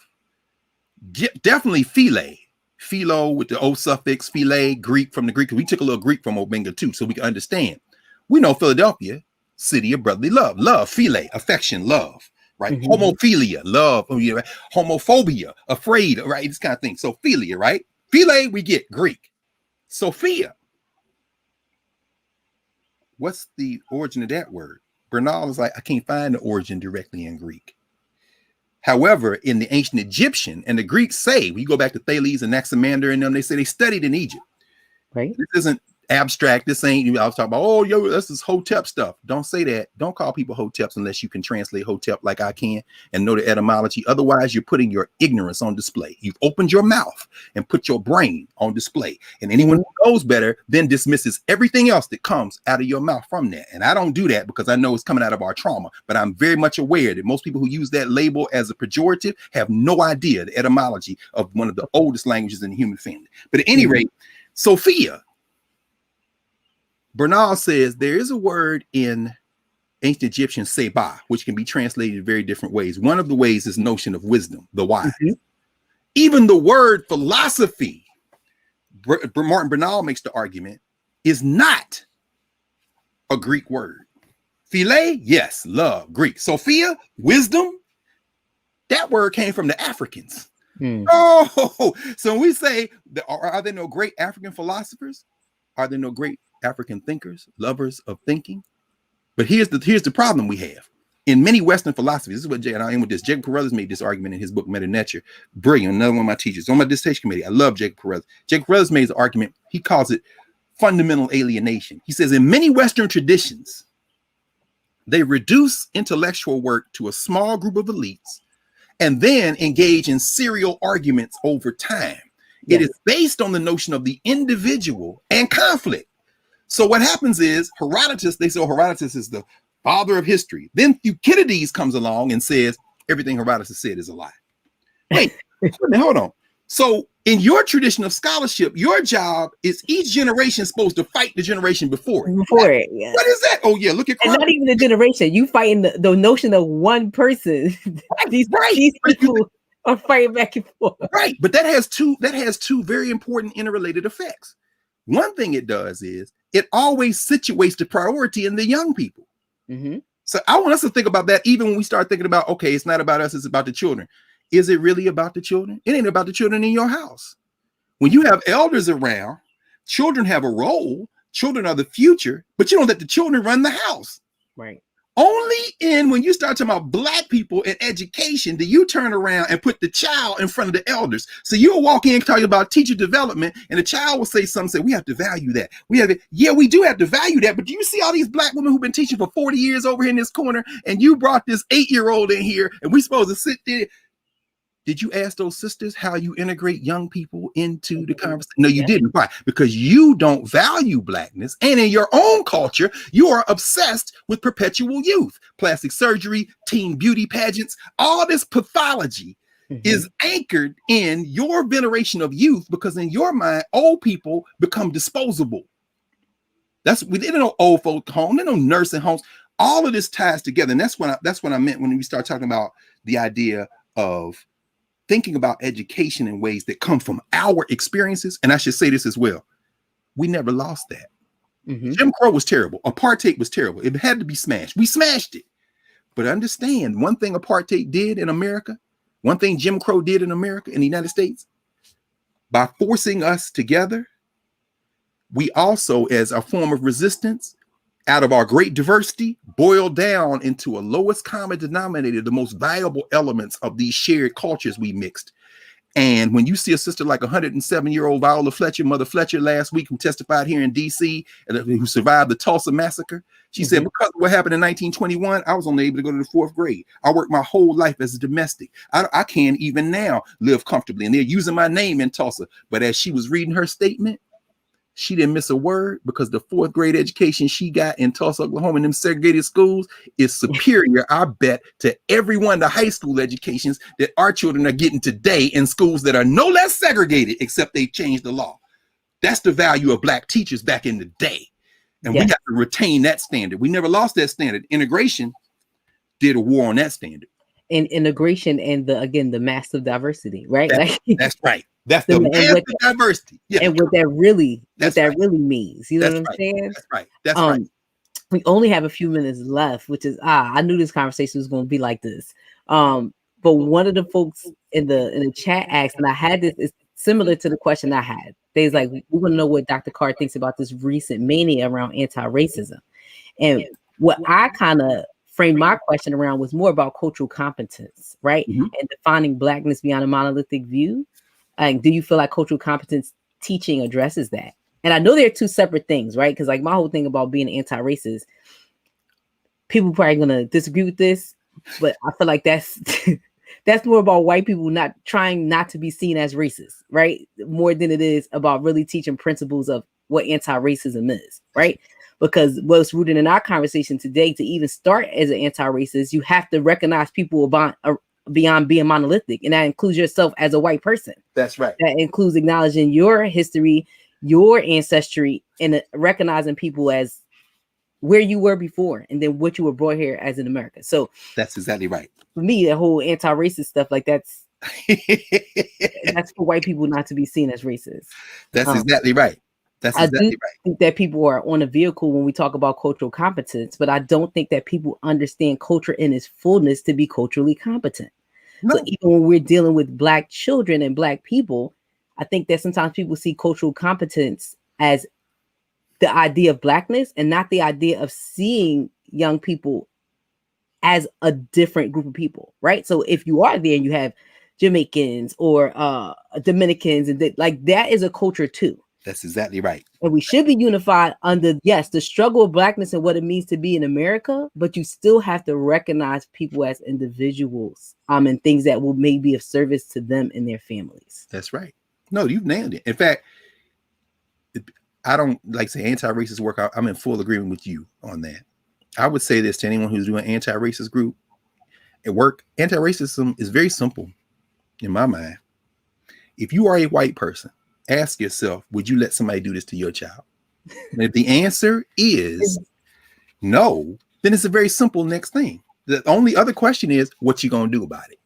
definitely philo with the O suffix, phile, Greek from the Greek. We took a little Greek from Obenga too, so we can understand. We know Philadelphia, city of brotherly love, phile, affection, love, right? Homophilia, love, homophobia, afraid, right? This kind of thing. So philia, right? Phile, we get Greek. Sophia. What's the origin of that word? Bernal is like, I can't find the origin directly in Greek. However, in the ancient Egyptian, and the Greeks say, we go back to Thales and Anaximander and them, they say they studied in Egypt. Right. This isn't abstract. This ain't, I was talking about, this is Hotep stuff. Don't say that. Don't call people Hoteps unless you can translate Hotep like I can and know the etymology. Otherwise, you're putting your ignorance on display. You've opened your mouth and put your brain on display. And anyone who knows better then dismisses everything else that comes out of your mouth from that. And I don't do that because I know it's coming out of our trauma. But I'm very much aware that most people who use that label as a pejorative have no idea the etymology of one of the oldest languages in the human family. But at any rate, Sophia, Bernal says there is a word in ancient Egyptian, seba, which can be translated very different ways. One of the ways is notion of wisdom, the wise. Even the word philosophy, Martin Bernal makes the argument, is not a Greek word. Phile, yes, love, Greek. Sophia, wisdom, that word came from the Africans. Oh, so when we say, are there no great African philosophers? Are there no great African thinkers, lovers of thinking? But here's the problem we have. In many Western philosophies, this is what Jacob Carruthers made this argument in his book, Meta Nature. Brilliant, another one of my teachers. On my dissertation committee, I love Jacob Carruthers. Jacob Carruthers made the argument, he calls it fundamental alienation. He says, in many Western traditions, they reduce intellectual work to a small group of elites and then engage in serial arguments over time. It is based on the notion of the individual and conflict. So what happens is Herodotus, they say Herodotus is the father of history. Then Thucydides comes along and says everything Herodotus said is a lie. Wait, hold on. So in your tradition of scholarship, your job is each generation supposed to fight the generation before it. What is that? Oh yeah, look at Carr. And not even the generation. You fighting the notion of one person. These people are fighting back and forth. Right, but that has two very important interrelated effects. One thing it does is it always situates the priority in the young people. So I want us to think about that even when we start thinking about, okay, it's not about us, it's about the children. Is it really about the children? It ain't about the children in your house. When you have elders around, children have a role, Children are the future, but you don't let the children run the house. Right. Only when you start talking about Black people and education do you turn around and put the child in front of the elders. So you'll walk in talking about teacher development, and the child will say something, say, we have to value that. Yeah, we do have to value that. But do you see all these Black women who've been teaching for 40 years over here in this corner, and you brought this 8-year-old in here, and we supposed to sit there? Did you ask those sisters how you integrate young people into the conversation? No, you didn't. Why? Because you don't value Blackness. And in your own culture, you are obsessed with perpetual youth, plastic surgery, teen beauty pageants. All this pathology is anchored in your veneration of youth, because in your mind, old people become disposable. We didn't know old folk home, they know nursing homes. All of this ties together. And that's what I meant when we start talking about the idea of thinking about education in ways that come from our experiences. And I should say this as well. We never lost that. Jim Crow was terrible. Apartheid was terrible. It had to be smashed. We smashed it. But understand, one thing apartheid did in America, one thing Jim Crow did in America, in the United States, by forcing us together, we also, as a form of resistance, out of our great diversity, boiled down into a lowest common denominator, the most valuable elements of these shared cultures we mixed. And when you see a sister like 107-year-old Viola Fletcher, Mother Fletcher, last week, who testified here in D.C., who survived the Tulsa massacre, she said, because of what happened in 1921, I was only able to go to the 4th grade. I worked my whole life as a domestic. I can't even now live comfortably. And they're using my name in Tulsa. But as she was reading her statement, she didn't miss a word, because the 4th grade education she got in Tulsa, Oklahoma, in them segregated schools is superior, I bet, to every one of the high school educations that our children are getting today in schools that are no less segregated, except they changed the law. That's the value of Black teachers back in the day. And we have to retain that standard. We never lost that standard. Integration did a war on that standard. And integration and the massive diversity, right? That's right. That's the massive diversity. Yeah. And what that really means. You know what I'm saying? That's right. That's right. We only have a few minutes left, which is I knew this conversation was going to be like this. But one of the folks in the chat asked, and I had this, is similar to the question I had. They's like, we want to know what Dr. Carr thinks about this recent mania around anti-racism. And what I kind of framed my question around was more about cultural competence, right? And defining Blackness beyond a monolithic view. Like, do you feel like cultural competence teaching addresses that? And I know they're two separate things, right? Because like my whole thing about being anti-racist, people probably gonna disagree with this, but I feel like that's that's more about white people not trying not to be seen as racist, right? More than it is about really teaching principles of what anti-racism is, right? Because what's rooted in our conversation today, to even start as an anti-racist, you have to recognize people beyond being monolithic, and that includes yourself as a white person. That's right. That includes acknowledging your history, your ancestry, and recognizing people as where you were before, and then what you were brought here as in America. So that's exactly right. For me, the whole anti-racist stuff, like that's for white people not to be seen as racist. That's exactly right. I do think that people are on a vehicle when we talk about cultural competence, but I don't think that people understand culture in its fullness to be culturally competent. No. So even when we're dealing with Black children and Black people, I think that sometimes people see cultural competence as the idea of Blackness and not the idea of seeing young people as a different group of people, right? So if you are there and you have Jamaicans or Dominicans, and that is a culture too. That's exactly right. And we should be unified under, the struggle of Blackness and what it means to be in America, but you still have to recognize people as individuals and things that will maybe be of service to them and their families. That's right. No, you've nailed it. In fact, I don't like say anti-racist work. I'm in full agreement with you on that. I would say this to anyone who's doing anti-racist group at work. Anti-racism is very simple in my mind. If you are a white person, ask yourself, would you let somebody do this to your child? And if the answer is no, then it's a very simple next thing. The only other question is, what you going to do about it?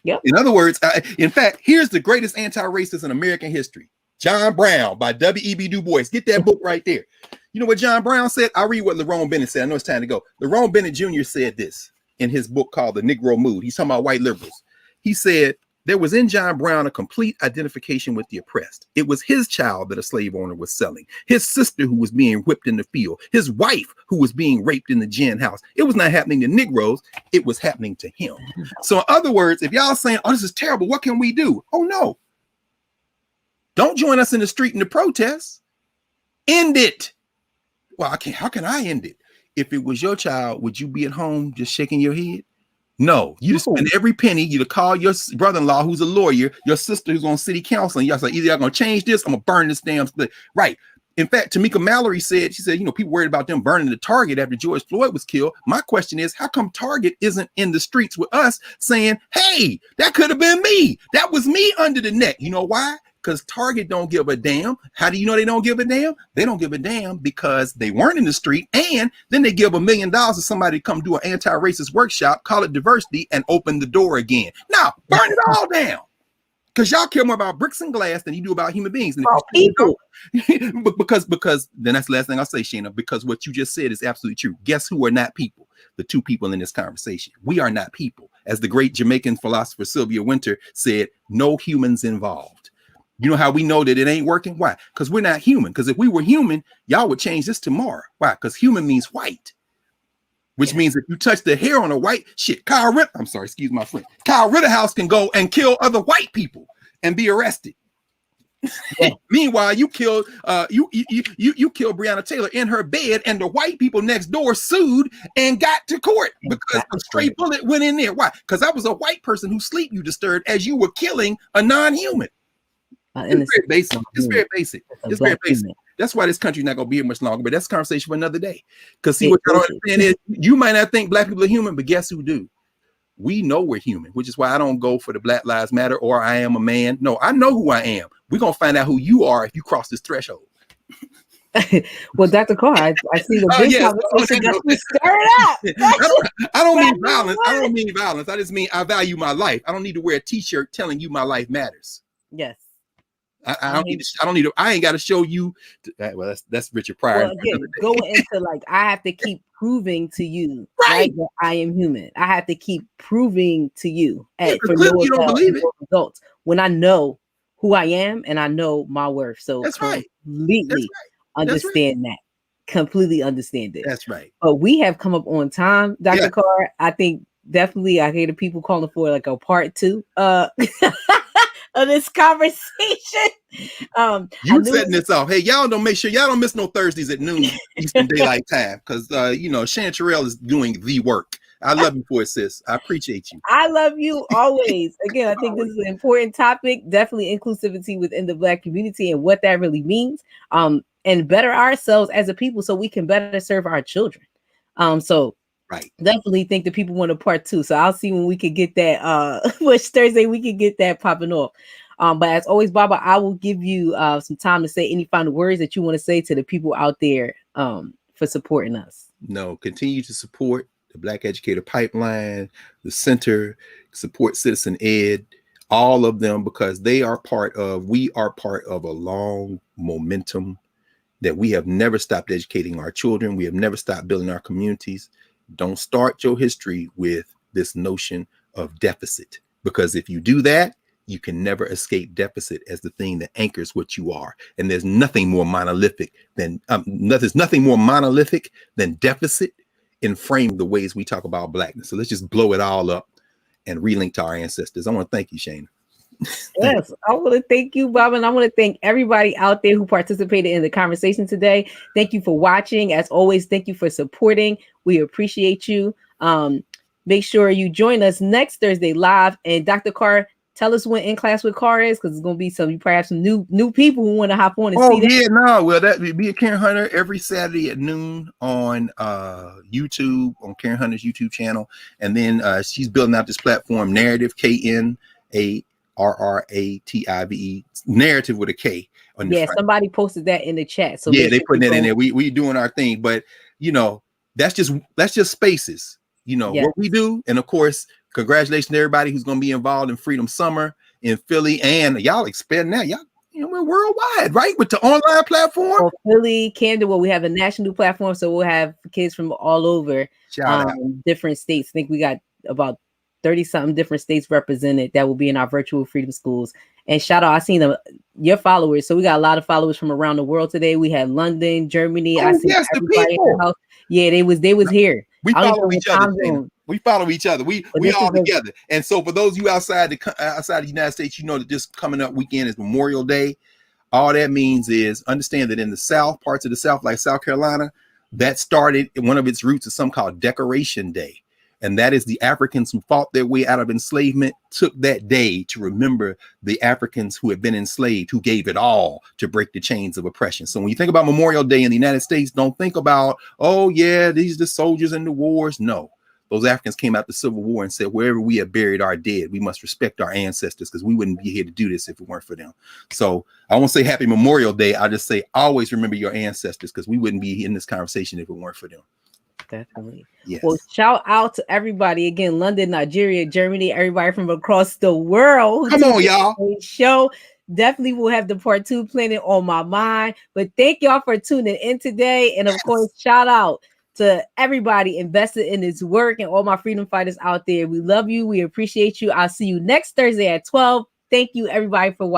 Yep. In other words, in fact, here's the greatest anti-racist in American history. John Brown by W.E.B. Du Bois. Get that book right there. You know what John Brown said? I'll read what Lerone Bennett said. I know it's time to go. Lerone Bennett Jr. said this in his book called The Negro Mood. He's talking about white liberals. He said, There was in John Brown a complete identification with the oppressed. It was his child that a slave owner was selling, his sister who was being whipped in the field, his wife who was being raped in the gin house. It was not happening to Negroes. It was happening to him. So in other words, if y'all saying, oh, this is terrible, what can we do? Oh, no. Don't join us in the street in the protests. End it. Well, how can I end it? If it was your child, would you be at home just shaking your head? No, you spend every penny. You call your brother-in-law who's a lawyer, your sister who's on city council, and y'all say, either y'all gonna change this, I'm gonna burn this damn thing. Right. In fact, Tamika Mallory said, people worried about them burning the Target after George Floyd was killed. My question is, how come Target isn't in the streets with us saying, hey, that could have been me. That was me under the neck. You know why? Because Target don't give a damn. How do you know they don't give a damn? They don't give a damn because they weren't in the street, and then they give $1 million to somebody to come do an anti-racist workshop, call it diversity, and open the door again. Now, burn it all down. Because y'all care more about bricks and glass than you do about human beings. And people. because then that's the last thing I'll say, Shayna, because what you just said is absolutely true. Guess who are not people? The two people in this conversation. We are not people. As the great Jamaican philosopher Sylvia Wynter said, no humans involved. You know how we know that it ain't working? Why? Because we're not human. Because if we were human, y'all would change this tomorrow. Why? Because human means white, which means if you touch the hair on a white shit, Kyle Rittenhouse can go and kill other white people and be arrested. Yeah. Meanwhile, you killed you killed Breonna Taylor in her bed, and the white people next door sued and got to court because a stray bullet went in there. Why? Because that was a white person whose sleep you disturbed as you were killing a non-human. It's very basic. It's very basic. It's very basic. That's why this country's not gonna be here much longer. But that's a conversation for another day. Because see, what I don't understand is you might not think black people are human, but guess who do? We know we're human, which is why I don't go for the Black Lives Matter or I am a man. No, I know who I am. We're gonna find out who you are if you cross this threshold. Well, Dr. Carr, I see the big conversation just stirred up. I don't mean violence. I don't mean violence. I just mean I value my life. I don't need to wear a T-shirt telling you my life matters. Yes. I ain't got to show you. Well, that's Richard Pryor. Well, again, going into like, I have to keep proving to you, right, that I am human. I have to keep proving to you, for you don't believe it. Results when I know who I am and I know my worth. So that's right. Completely understand that. Completely understand it. That's right. But we have come up on time, Dr. Carr. I think definitely I hear the people calling for like a part 2. Of this conversation. You setting this off. Hey, y'all don't make sure y'all don't miss no Thursdays at noon Eastern Daylight Time, because Shannon Terrell is doing the work. I love you for it, sis. I appreciate you. I love you always. Again, I think this is an important topic. Definitely inclusivity within the Black community and what that really means. And better ourselves as a people so we can better serve our children. Right. Definitely think that people want a part 2. So I'll see when we can get that which Thursday we can get that popping off. But as always, Baba, I will give you some time to say any final words that you want to say to the people out there for supporting us. No, continue to support the Black Educator Pipeline, the Center, support Citizen Ed, all of them, because we are part of a long momentum that we have never stopped educating our children. We have never stopped building our communities. Don't start your history with this notion of deficit, because if you do that, you can never escape deficit as the thing that anchors what you are. And there's nothing more monolithic than deficit in framing the ways we talk about Blackness. So let's just blow it all up and relink to our ancestors. I want to thank you, Shane. Yes, I want to thank you, Bob, and I want to thank everybody out there who participated in the conversation today. Thank you for watching. As always, thank you for supporting. We appreciate you. Make sure you join us next Thursday live. And Dr. Carr, tell us when In Class with Carr is, because it's going to be perhaps some new people who want to hop on and see that. Yeah, no, well, that would be at Karen Hunter every Saturday at noon on YouTube, on Karen Hunter's YouTube channel. And then she's building out this platform, Narrative, KNARRATIVE, narrative with a K. Somebody posted that in the chat. So yeah, they putting that in there. We doing our thing, but that's just spaces. What we do, and of course, congratulations to everybody who's going to be involved in Freedom Summer in Philly, and y'all expand that. Y'all, we're worldwide, right? With the online platform. Well, Philly, Camden. Well, we have a national platform, so we'll have kids from all over different states. I think we got about 30-something different states represented that will be in our virtual freedom schools. And shout out, I seen your followers. So we got a lot of followers from around the world today. We had London, Germany. I see yes, the everybody in the people. house. Yeah, they was here. We I don't even follow know each what other, time Shayna. zone. We follow each other. We all together. And so for those of you outside the United States, you know that this coming up weekend is Memorial Day. All that means is understand that in the South, parts of the South, like South Carolina, that started, one of its roots is something called Decoration Day. And that is the Africans who fought their way out of enslavement took that day to remember the Africans who had been enslaved, who gave it all to break the chains of oppression. So when you think about Memorial Day in the United States, don't think about, oh yeah, these are the soldiers in the wars. No, those Africans came out the Civil War and said, wherever we have buried our dead, we must respect our ancestors because we wouldn't be here to do this if it weren't for them. So I won't say Happy Memorial Day. I'll just say always remember your ancestors because we wouldn't be in this conversation if it weren't for them. Definitely. Yes. Well, shout out to everybody again, London, Nigeria, Germany, everybody from across the world. Come on, y'all. Show. Definitely will have the part 2 planning on my mind. But thank y'all for tuning in today. And of course, shout out to everybody invested in this work and all my freedom fighters out there. We love you. We appreciate you. I'll see you next Thursday at 12. Thank you, everybody, for watching.